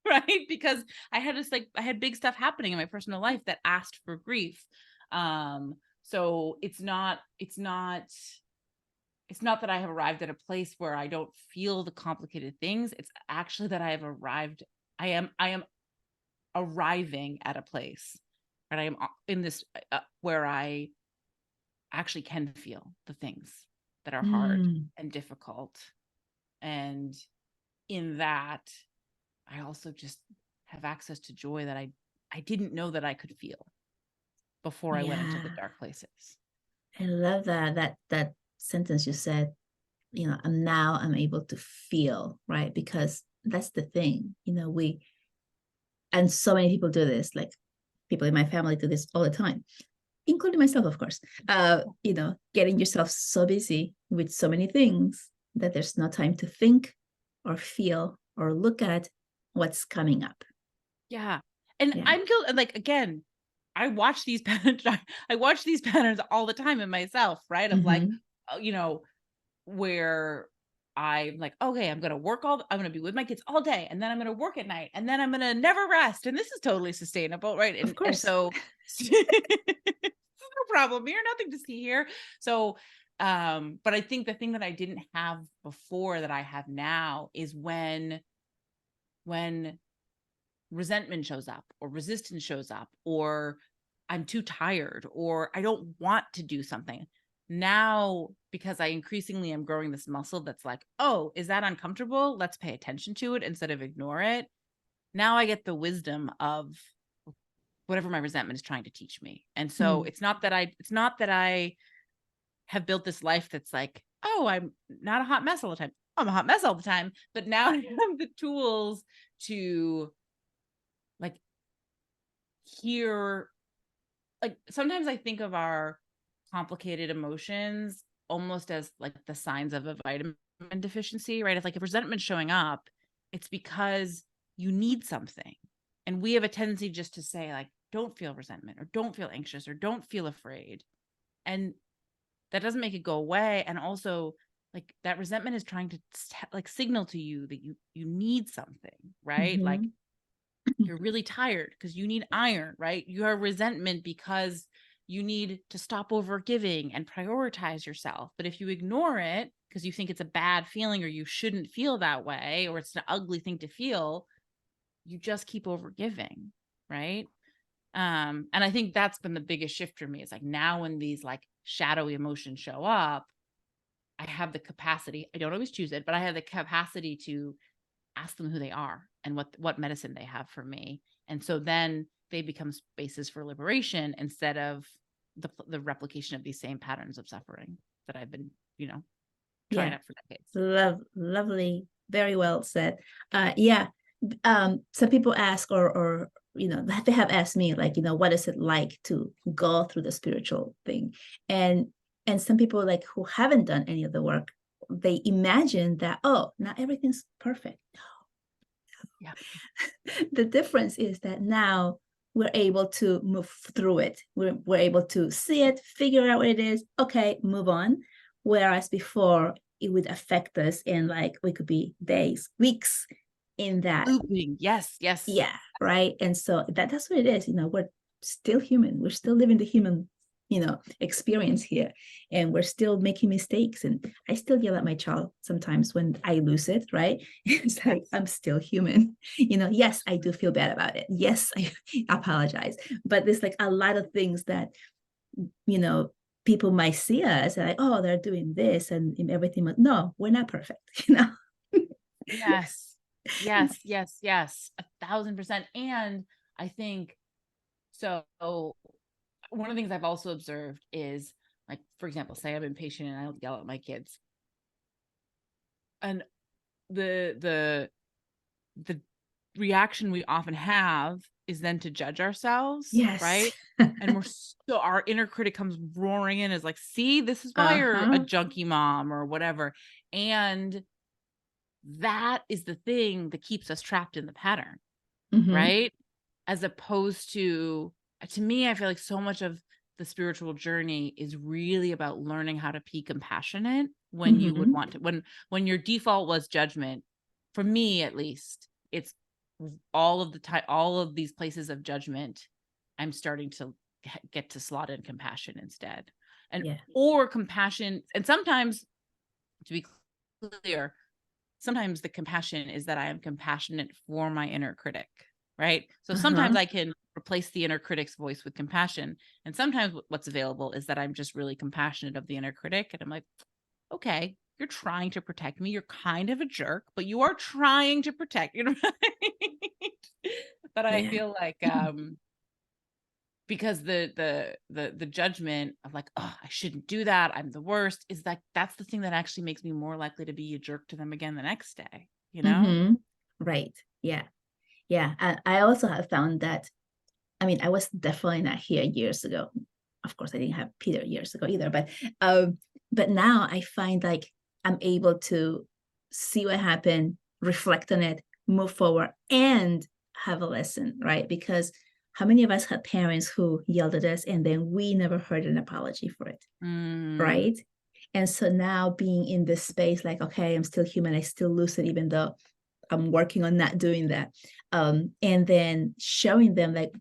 right? Because I had big stuff happening in my personal life that asked for grief. So it's not that I have arrived at a place where I don't feel the complicated things. It's actually that I am arriving at a place, right? I am in this where I actually can feel the things that are hard
Mm,
and difficult. And in that, I also just have access to joy that I didn't know that I could feel before I went into the
yeah,
dark places.
I love that sentence you said. And now I'm able to feel, right? Because that's the thing. And so many people do this. Like people in my family do this all the time, including myself, of course. Getting yourself so busy with so many things that there's no time to think or feel or look at what's coming up.
Yeah. And
Yeah.
I'm guilty. Like, again, I watch these patterns. I watch these patterns all the time in myself, right? Of like,
Mm-hmm.
you know, where I'm like, okay, I'm going to be with my kids all day, and then I'm going to work at night, and then I'm going to never rest. And this is totally sustainable, right?
Of
And
course.
so no problem here, nothing to see here. So, but I think the thing that I didn't have before that I have now is when resentment shows up or resistance shows up or I'm too tired or I don't want to do something. Now, because I increasingly am growing this muscle that's like, oh, is that uncomfortable? Let's pay attention to it instead of ignore it. Now I get the wisdom of whatever my resentment is trying to teach me. And so
Mm.
it's not that I have built this life that's like, oh, I'm not a hot mess all the time. I'm a hot mess all the time. But now I have the tools to like hear, like sometimes I think of our complicated emotions almost as like the signs of a vitamin deficiency, right? It's like if resentment's showing up, it's because you need something. And we have a tendency just to say like, don't feel resentment or don't feel anxious or don't feel afraid. And that doesn't make it go away. And also like that resentment is trying to like signal to you that you need something, right? Like
Mm-hmm.
you're really tired because you need iron, right? You have resentment because you need to stop over giving and prioritize yourself. But if you ignore it because you think it's a bad feeling or you shouldn't feel that way or it's an ugly thing to feel, you just keep over giving, right? And I think that's been the biggest shift for me. It's like now when these like shadowy emotions show up, I have the capacity, I don't always choose it, but I have the capacity to ask them who they are and what medicine they have for me. And so then they become spaces for liberation instead of the replication of these same patterns of suffering that I've been, trying
Yeah.
out for decades.
Lovely. Very well said. Yeah. Some people ask or they have asked me like, what is it like to go through the spiritual thing? And some people like who haven't done any of the work, they imagine that, oh, not everything's perfect.
Yeah.
The difference is that now we're able to move through it. We're able to see it, figure out what it is, okay, move on. Whereas before it would affect us in like we could be days, weeks in that.
Looping. Yes. Yes.
Yeah, right. And so that's what it is. We're still human. We're still living the human, experience here. And we're still making mistakes. And I still yell at my child sometimes when I lose it, right? It's like
Yes.
I'm still human. Yes, I do feel bad about it. Yes, I apologize. But there's like a lot of things that, you know, people might see us and like, oh, they're doing this and everything. But no, we're not perfect.
Yes. Yes. Yes. Yes. 1,000%. And I think so. One of the things I've also observed is like, for example, say I'm impatient and I yell at my kids. And the the reaction we often have is then to judge ourselves,
Yes.
right? And our inner critic comes roaring in as like, see, this is why you're a
Uh-huh.
junkie mom or whatever. And that is the thing that keeps us trapped in the pattern,
Mm-hmm.
right? As opposed to me, I feel like so much of the spiritual journey is really about learning how to be compassionate when you would
Mm-hmm.
want to, when your default was judgment. For me, at least, it's all of the time, all of these places of judgment, I'm starting to get to slot in compassion instead. And
Yeah.
or compassion, and sometimes, to be clear, sometimes the compassion is that I am compassionate for my inner critic, right? So sometimes
Uh-huh.
I can replace the inner critic's voice with compassion. And sometimes what's available is that I'm just really compassionate of the inner critic. And I'm like, okay, you're trying to protect me. You're kind of a jerk, but you are trying to protect, you know. But I
Yeah.
feel like because the judgment of like, oh, I shouldn't do that, I'm the worst, is like that's the thing that actually makes me more likely to be a jerk to them again the next day, you know?
Mm-hmm. Right. Yeah. Yeah. I also have found that, I mean, I was definitely not here years ago. Of course, I didn't have Peter years ago either, but now I find like I'm able to see what happened, reflect on it, move forward, and have a lesson, right? Because how many of us had parents who yelled at us and then we never heard an apology for it,
Mm,
right? And so now being in this space, like, okay, I'm still human, I still lose it, even though I'm working on not doing that. And then showing them like,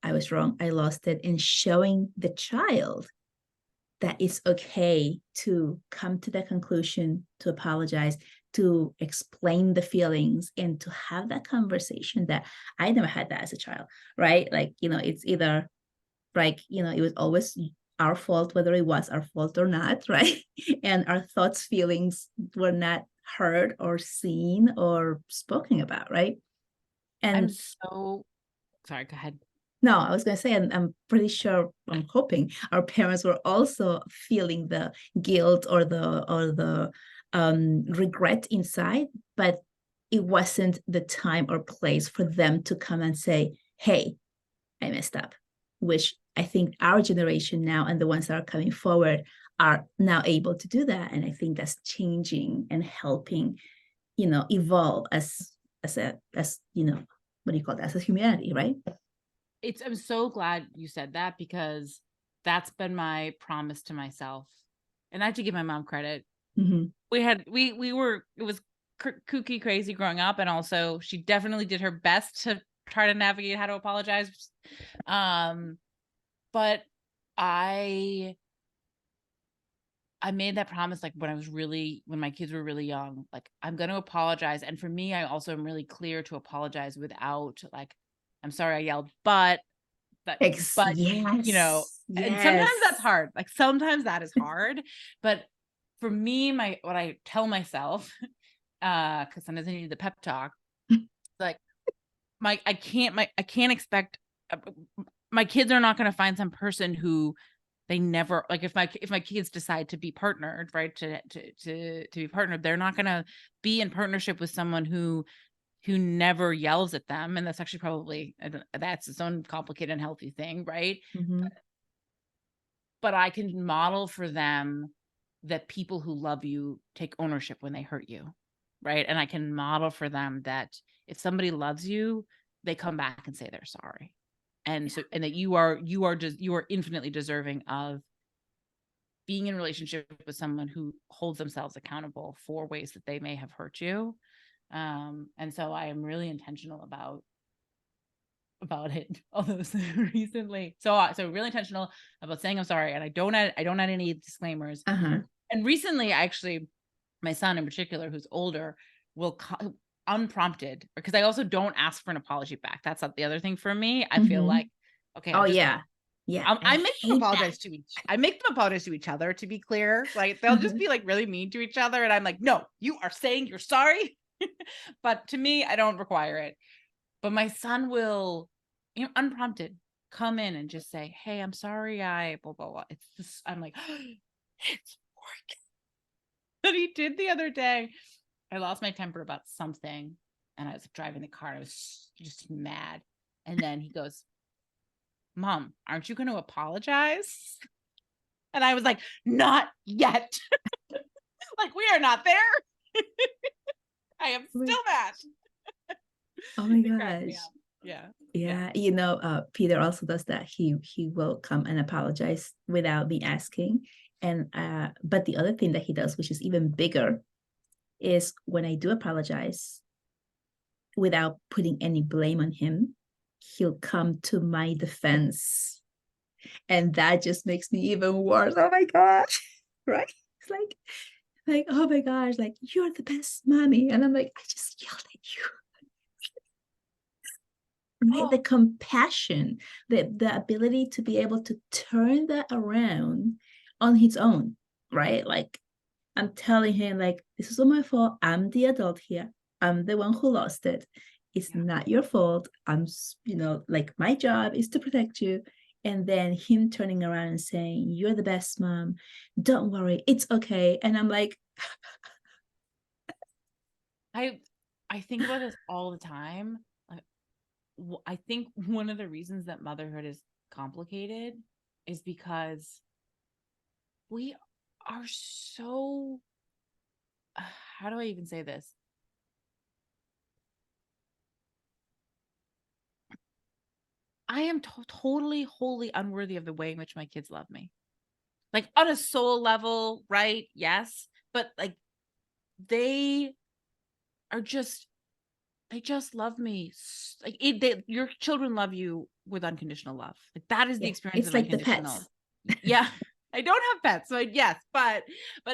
I was wrong, I lost it, and showing the child that it's okay to come to that conclusion, to apologize, to explain the feelings, and to have that conversation that I never had that as a child, right? Like, it's either like, it was always our fault, whether it was our fault or not, right? And our thoughts, feelings were not heard or seen or spoken about, right?
I'm
And
so sorry, go ahead.
no, I was going to say, and I'm pretty sure, I'm hoping our parents were also feeling the guilt or the regret inside, but it wasn't the time or place for them to come and say, "Hey, I messed up," which I think our generation now and the ones that are coming forward are now able to do that. And I think that's changing and helping, evolve as what do you call that? As a humanity, right?
I'm so glad you said that, because that's been my promise to myself. And I have to give my mom credit.
Mm-hmm.
We were, it was kooky crazy growing up, and also she definitely did her best to try to navigate how to apologize. But I made that promise like when my kids were really young, like I'm going to apologize. And for me, I also am really clear to apologize without like, I'm sorry I yelled, but
Yes.
and sometimes
Yes.
that's hard. Like sometimes that is hard. But for me, what I tell myself, because sometimes I need the pep talk, like I can't expect my kids are not going to find some person who they never like. If my kids decide to be partnered, right, to be partnered, they're not going to be in partnership with someone who never yells at them. And that's actually probably, that's its own complicated and healthy thing, right?
Mm-hmm.
But I can model for them that people who love you take ownership when they hurt you, right? And I can model for them that if somebody loves you, they come back and say they're sorry. And so, and that you are infinitely deserving of being in a relationship with someone who holds themselves accountable for ways that they may have hurt you. And so I am really intentional about it, although recently. So really intentional about saying I'm sorry, and I don't add any disclaimers.
Uh-huh.
And recently, actually, my son in particular, who's older, will unprompted, because I also don't ask for an apology back. That's not the other thing for me. I feel
Mm-hmm.
like, okay,
Oh yeah. Yeah. I
I make them
hate that.
apologize to each other, to be clear. Like they'll just
Uh-huh.
be like really mean to each other, and I'm like, no, you are saying you're sorry. But to me, I don't require it. But my son will, unprompted, come in and just say, "Hey, I'm sorry, I blah blah blah." It's just, I'm like, it's working. That he did the other day. I lost my temper about something, and I was driving the car, and I was just mad. And then he goes, "Mom, aren't you going to apologize?" And I was like, "Not yet." Like, we are not there. I am still mad.
Oh my
It cracked me
gosh.
up. Yeah. Yeah.
Yeah, Peter also does that. He will come and apologize without me asking. And but the other thing that he does, which is even bigger, is when I do apologize, without putting any blame on him, he'll come to my defense. And that just makes me even worse. Oh my gosh. Right? It's like, oh my gosh, like, you're the best mommy. And I'm like, I just yelled at you. Right?
Oh,
The compassion, the ability to be able to turn that around on his own, right? Like, I'm telling him, like, this is all my fault. I'm the adult here. I'm the one who lost it. It's
yeah.
not your fault. I'm, like, my job is to protect you. And then him turning around and saying, you're the best mom. Don't worry. It's okay. And I'm like,
I think about this all the time. Like, I think one of the reasons that motherhood is complicated is because we are so, how do I even say this? I am totally, wholly unworthy of the way in which my kids love me. Like, on a soul level, right? Yes. But like, they are just, they just love me. Like, your children love you with unconditional love. Like, that is the
yeah,
experience
it's
of
like the
unconditional.
pets.
Yeah. I don't have pets, so yes, but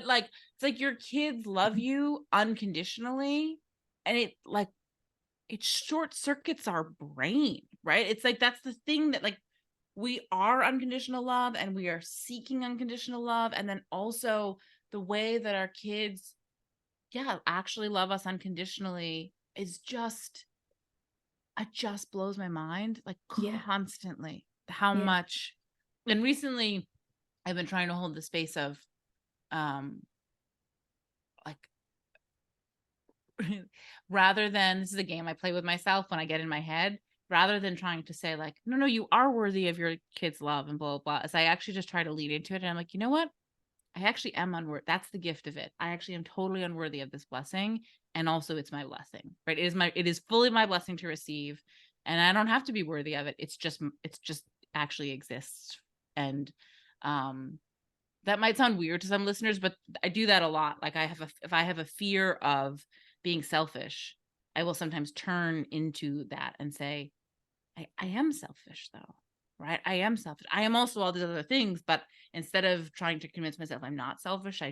like, it's like your kids love you unconditionally, and it short circuits our brain, right? It's like, that's the thing, that like, we are unconditional love and we are seeking unconditional love, and then also the way that our kids, yeah, actually love us unconditionally is just, it just blows my mind, like,
Yeah.
constantly, how
Yeah.
much. And recently I've been trying to hold the space of, um like, rather than, this is a game I play with myself when I get in my head, rather than trying to say like, no, no, you are worthy of your kids' love and blah, blah, blah, as I actually just try to lead into it. And I'm like, you know what? I actually am unworthy. That's the gift of it. I actually am totally unworthy of this blessing. And also, it's my blessing, right? It is fully my blessing to receive. And I don't have to be worthy of it. It's just actually exists. And that might sound weird to some listeners, but I do that a lot. Like, if I have a fear of being selfish, I will sometimes turn into that and say, I am selfish though, right? I am selfish. I am also all these other things, but instead of trying to convince myself I'm not selfish,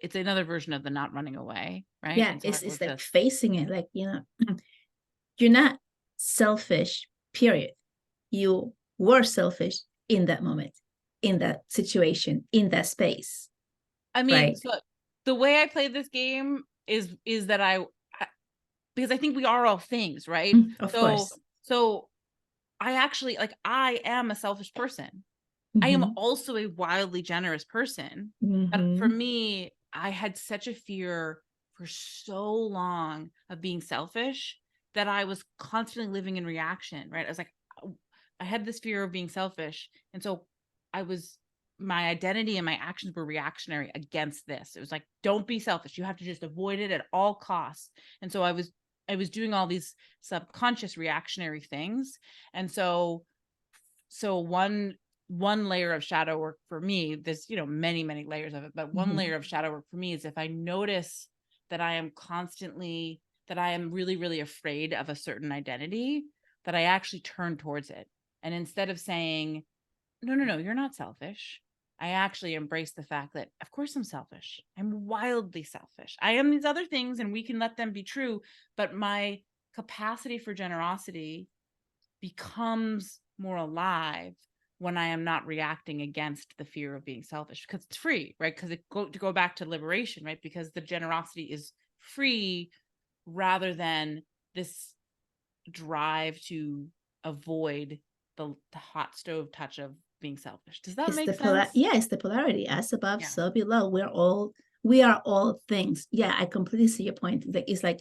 it's another version of the not running away, right?
Yeah.
And so I will
It's like
just,
facing it, like, you're not selfish, period. You were selfish in that moment, in that situation, in that space,
I mean,
right?
so the way I play this game is that because I think we are all things, right?
Of
So,
course.
I actually, like, I am a selfish person. I am
Mm-hmm.
also a wildly generous person. But for
Mm-hmm.
me, I had such a fear for so long of being selfish that I was constantly living in reaction, right? I was like, I had this fear of being selfish. And so I was, my identity and my actions were reactionary against this. It was like, don't be selfish. You have to just avoid it at all costs. And so I was doing all these subconscious reactionary things. And so one layer of shadow work for me, there's, many layers of it, but one
Mm-hmm.
layer of shadow work for me is if I notice that I am really, really afraid of a certain identity, that I actually turn towards it. And instead of saying, no, no, no, you're not selfish, I actually embrace the fact that, of course, I'm selfish. I'm wildly selfish. I am these other things, and we can let them be true. But my capacity for generosity becomes more alive when I am not reacting against the fear of being selfish, because it's free, right? Because to go back to liberation, right? Because the generosity is free rather than this drive to avoid the hot stove touch of being selfish. Does that
It's
make
the
sense?
yeah, it's the polarity. As above,
Yeah.
so below. We are all things. Yeah, I completely see your point. It's like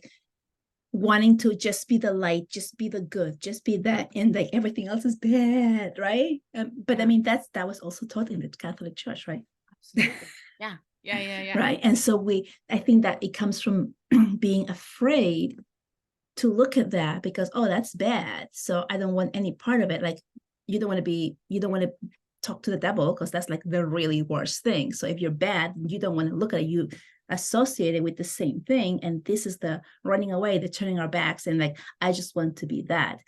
wanting to just be the light, just be the good, just be that, and like everything else is bad, right? But I
Yeah.
mean, that was also taught in the Catholic Church, right?
Absolutely. Yeah. Yeah. Yeah. Yeah.
Right. And so I think that it comes from being afraid to look at that because, oh, that's bad. So I don't want any part of it. Like, you don't want to talk to the devil because that's like the really worst thing. So if you're bad, you don't want to look at it. associated with the same thing. And this is the running away, the turning our backs, and like, I just want to be that.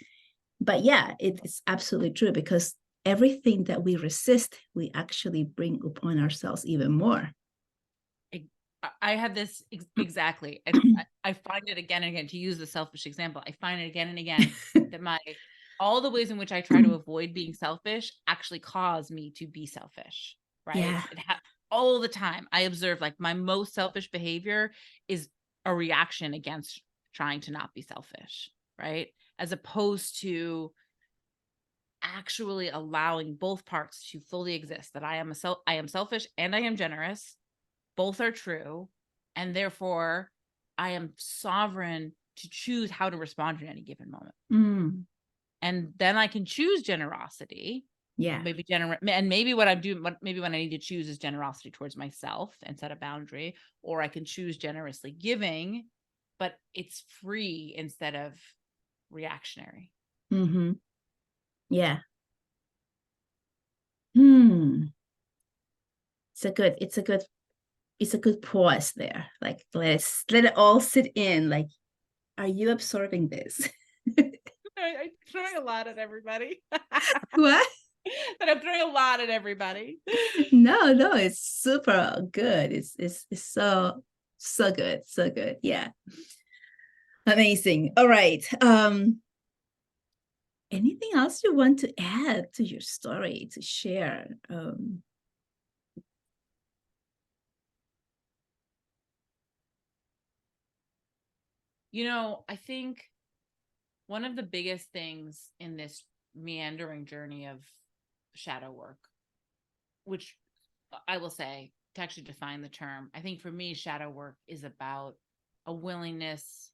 But yeah, it's absolutely true, because everything that we resist, we actually bring upon ourselves even more.
I had this exactly. I find it again and again, to use the selfish example. I find it again and again that all the ways in which I try to avoid being selfish actually cause me to be selfish, right?
Yeah.
All the time. I observe like my most selfish behavior is a reaction against trying to not be selfish, right? As opposed to actually allowing both parts to fully exist, that I am selfish and I am generous. Both are true, and therefore I am sovereign to choose how to respond in any given moment.
Mm.
And then I can choose generosity.
Yeah.
Maybe what I'm doing, maybe what I need to choose is generosity towards myself and set a boundary, or I can choose generously giving, but it's free instead of reactionary.
Mm-hmm. Yeah. Hmm. It's a good pause there. Like, let it all sit in. Like, are you absorbing this?
I'm throwing a lot at everybody.
What?
But I'm throwing a lot at everybody.
No, it's super good. It's so good. So good. Yeah. Amazing. All right. Anything else you want to add to your story, to share?
I think one of the biggest things in this meandering journey of shadow work, which I will say, to actually define the term, I think for me, shadow work is about a willingness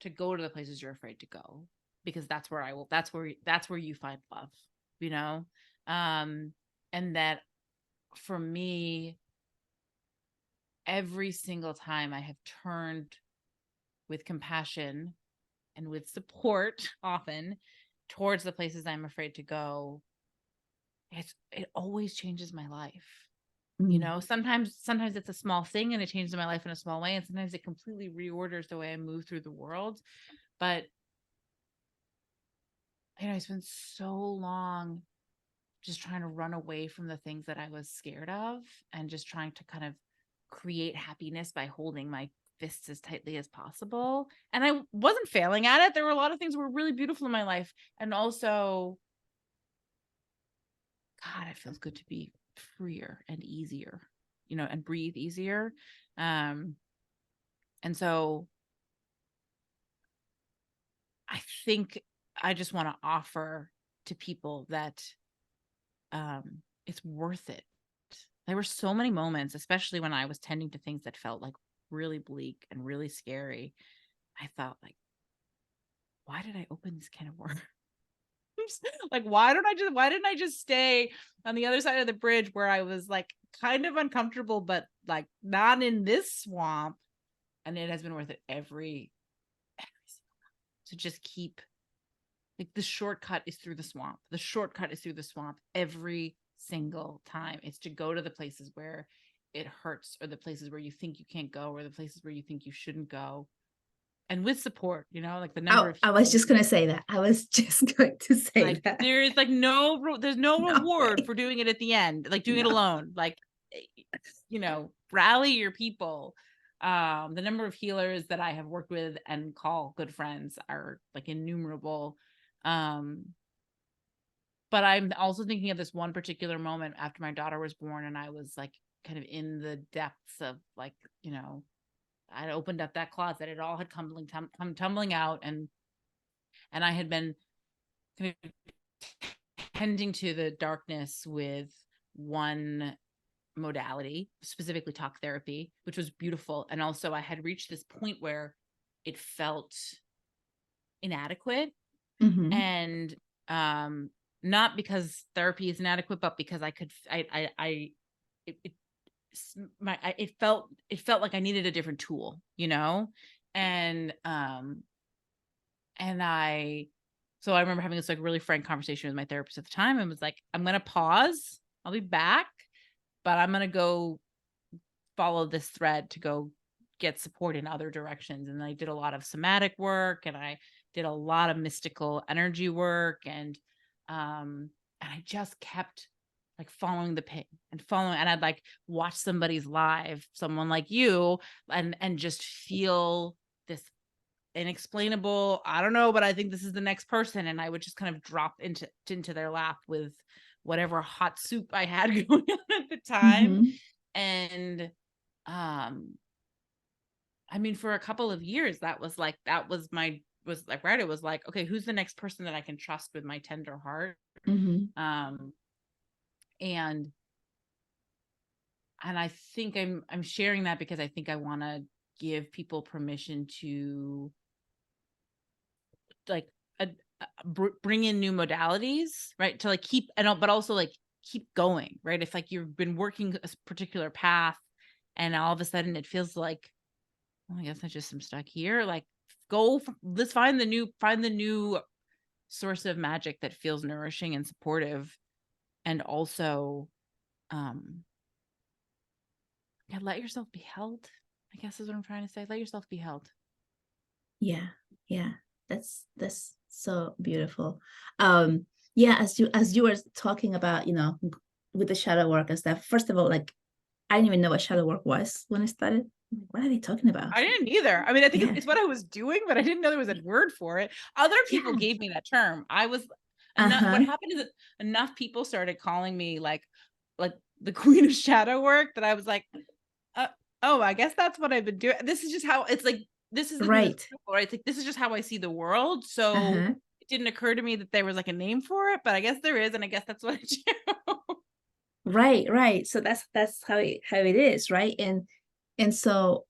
to go to the places you're afraid to go, because that's where you find love, you know? And that for me, every single time I have turned with compassion and with support, often towards the places I'm afraid to go, it always changes my life. Sometimes it's a small thing and it changes my life in a small way, and sometimes it completely reorders the way I move through the world. But I spent so long just trying to run away from the things that I was scared of, and just trying to kind of create happiness by holding my fists as tightly as possible. And I wasn't failing at it. There were a lot of things that were really beautiful in my life. And also, God, it feels good to be freer and easier, and breathe easier. And so I think I just want to offer to people that it's worth it. There were so many moments, especially when I was tending to things that felt like really bleak and really scary. I thought, like, why did I open this can of worms? Like, why didn't I just stay on the other side of the bridge where I was like kind of uncomfortable, but like not in this swamp? And it has been worth it every to just keep, like, the shortcut is through the swamp. The shortcut is through the swamp every single time. It's to go to the places where it hurts, or the places where you think you can't go, or the places where you think you shouldn't go. And with support, like the number of
I was just going to say that. I was just going to say
like
that.
there's like there's no
No
reward
way.
for doing it at the end, like doing it
No.
alone. Like, rally your people. The number of healers that I have worked with and call good friends are like innumerable. But I'm also thinking of this one particular moment after my daughter was born, and I was like kind of in the depths of like, I'd opened up that closet, it all had come tumbling out, and I had been kind of tending to the darkness with one modality, specifically talk therapy, which was beautiful. And also I had reached this point where it felt inadequate.
Mm-hmm.
And not because therapy is inadequate, but because it felt like I needed a different tool, and so I remember having this like really frank conversation with my therapist at the time, and was like, I'm going to pause. I'll be back, but I'm going to go follow this thread to go get support in other directions. And I did a lot of somatic work, and I did a lot of mystical energy work, and I just kept like following the ping and following, and I'd like watch somebody's live, someone like you, and just feel this inexplainable, I don't know, but I think this is the next person. And I would just kind of drop into their lap with whatever hot soup I had going on at the time.
Mm-hmm.
And I mean, for a couple of years, that was like right. It was like, okay, who's the next person that I can trust with my tender heart?
Mm-hmm.
And I think I'm sharing that because I think I want to give people permission to like bring in new modalities, right? To like keep, but also like keep going, right? If like you've been working a particular path and all of a sudden it feels like, well, I guess I just am stuck here. Like let's find the new source of magic that feels nourishing and supportive. And also, yeah, let yourself be held, I guess is what I'm trying to say. Let yourself be held.
Yeah. Yeah. That's so beautiful. Yeah, as you were talking about, with the shadow work and stuff, first of all, like I didn't even know what shadow work was when I started. What are they talking about?
I didn't either. I mean, I think
Yeah.
it's what I was doing, but I didn't know there was a word for it. Other people
Yeah.
gave me that term. I was enough. What
Uh-huh.
happened is that enough people started calling me like the queen of shadow work that I was like, oh, I guess that's what I've been doing. This is just how it's like, this is the thing that's
Right.
cool, right? It's like, this is just how I see the world. So
Uh-huh.
it didn't occur to me that there was like a name for it, but I guess there is. And I guess that's what I do.
Right, right. So that's how it is, right? And so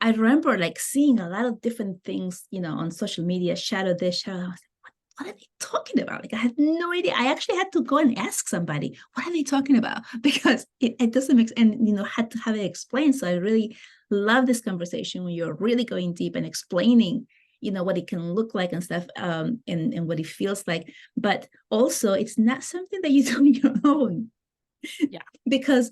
I remember like seeing a lot of different things, on social media, shadow this, shadow that. I was like, what are they talking about? Like I had no idea. I actually had to go and ask somebody, what are they talking about? Because it doesn't make sense, and had to have it explained. So I really love this conversation when you're really going deep and explaining, what it can look like and stuff, and what it feels like. But also it's not something that you do on your own.
Yeah.
Because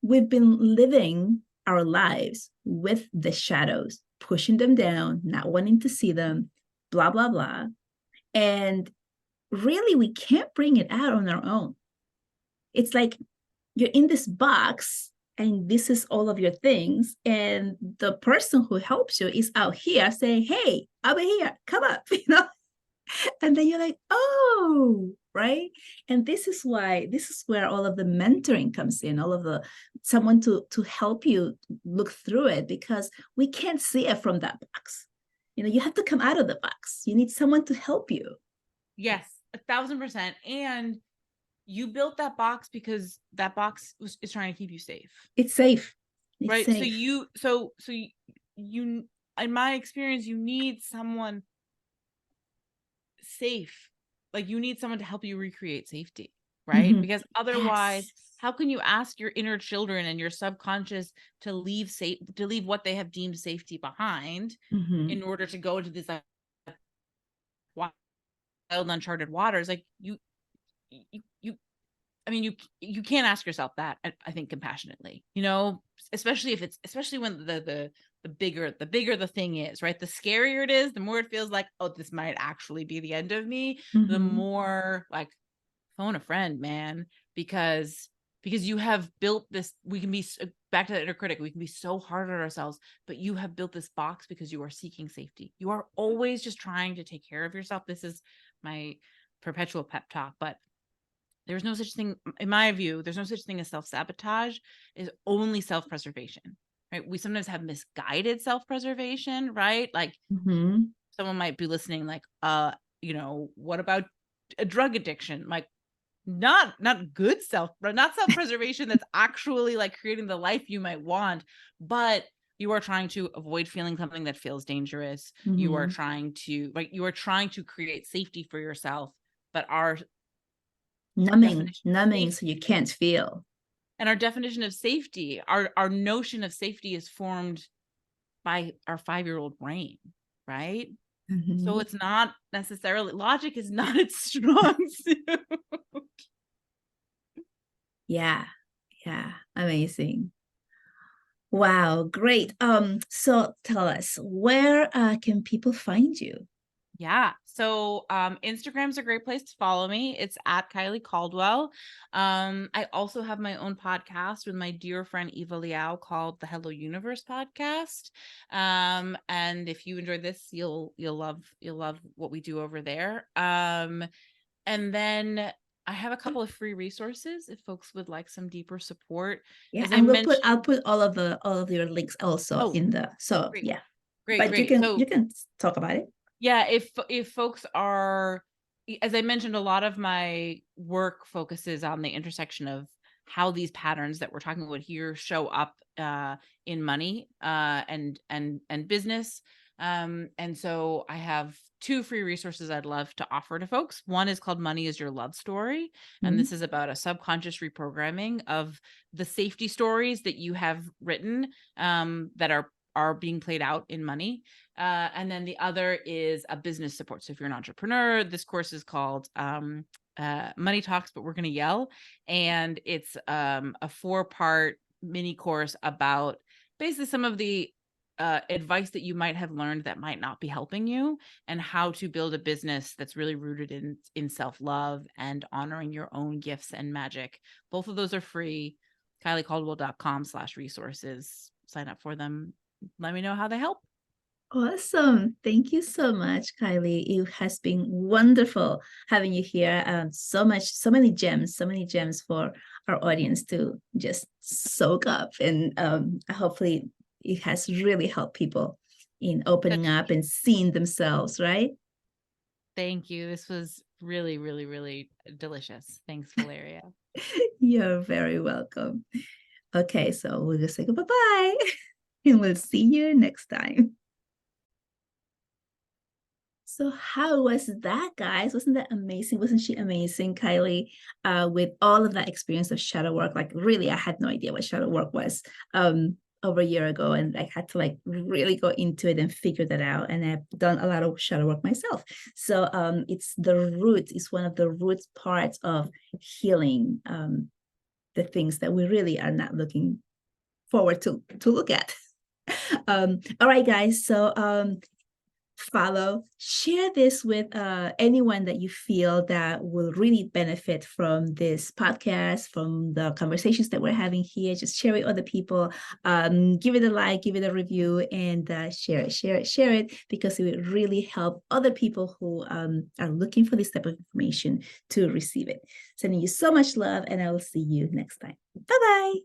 we've been living our lives with the shadows, pushing them down, not wanting to see them, blah, blah, blah. And really, we can't bring it out on our own. It's like you're in this box and this is all of your things. And the person who helps you is out here saying, hey, over here, come up, and then you're like, oh, right. And this is where all of the mentoring comes in, all of the someone to help you look through it, because we can't see it from that box. You have to come out of the box. You need someone to help you.
Yes, 1,000%. And you built that box because that box is trying to keep you safe.
It's safe. It's
right.
safe.
So you, in my experience, you need someone safe. Like you need someone to help you recreate safety, right?
Mm-hmm.
Because otherwise,
Yes.
how can you ask your inner children and your subconscious to leave what they have deemed safety behind
Mm-hmm.
in order to go into this wild, uncharted waters? Like you I mean, you can't ask yourself that, I think, compassionately, especially when the bigger the thing is, right? The scarier it is, the more it feels like, oh, this might actually be the end of me. The
Mm-hmm.
more like phone a friend, man, because you have built this. We can be back to the inner critic. We can be so hard on ourselves, but you have built this box because you are seeking safety. You are always just trying to take care of yourself. This is my perpetual pep talk, but there's no such thing, in my view, there's no such thing as self-sabotage. Is only self-preservation, right? We sometimes have misguided self-preservation, right? Like
Mm-hmm.
someone might be listening like, what about a drug addiction? Like not good not self-preservation that's actually like creating the life you might want, but you are trying to avoid feeling something that feels dangerous. You are
Mm-hmm.
trying to create safety for yourself, but our definition of
Numbing so you
safety
can't feel.
and our definition of safety, our notion of safety is formed by our 5-year-old brain, right?
Mm-hmm.
So it's not necessarily, logic is not its strong suit.
Yeah. Yeah. Amazing. Wow, great. So tell us, where can people find you?
Yeah. So Instagram's a great place to follow me. It's at Kyley Caldwell. I also have my own podcast with my dear friend Eva Liao called the Hello Universe podcast. And if you enjoy this, you'll love what we do over there. And then I have a couple of free resources if folks would like some deeper support.
Yeah,
As I
and I'll
mentioned,
put all of your links also
oh,
in the, so
great,
yeah,
great,
but
great.
you
So
can talk about it.
yeah, if folks are, as I mentioned, a lot of my work focuses on the intersection of how these patterns that we're talking about here show up in money and business. And so I have two free resources I'd love to offer to folks. One is called Money is Your Love Story. And
Mhm.
this is about a subconscious reprogramming of the safety stories that you have written that are being played out in money. And then the other is a business support. So if you're an entrepreneur, this course is called Money Talks, but we're going to yell. And it's a 4-part mini course about basically some of the advice that you might have learned that might not be helping you, and how to build a business that's really rooted in self-love and honoring your own gifts and magic. Both of those are free. KyleyCaldwell.com/resources. Sign up for them. Let me know how they help.
Awesome. Thank you so much, Kyley. It has been wonderful having you here. So many gems for our audience to just soak up. And hopefully it has really helped people in opening up and seeing themselves, right?
Thank you. This was really, really, really delicious. Thanks, Valeria.
You're very welcome. Okay, so we'll just say bye-bye and we'll see you next time. So how was that, guys? Wasn't that amazing? Wasn't she amazing, Kyley? With all of that experience of shadow work, like really, I had no idea what shadow work was over a year ago, and I had to like really go into it and figure that out. And I've done a lot of shadow work myself. So it's the root. It's one of the root parts of healing the things that we really are not looking forward to look at. All right, guys. So follow, share this with anyone that you feel that will really benefit from this podcast, from the conversations that we're having here. Just share it with other people. Give it a like, give it a review, and share it, because it will really help other people who are looking for this type of information to receive it. Sending you so much love, and I will see you next time. Bye-bye.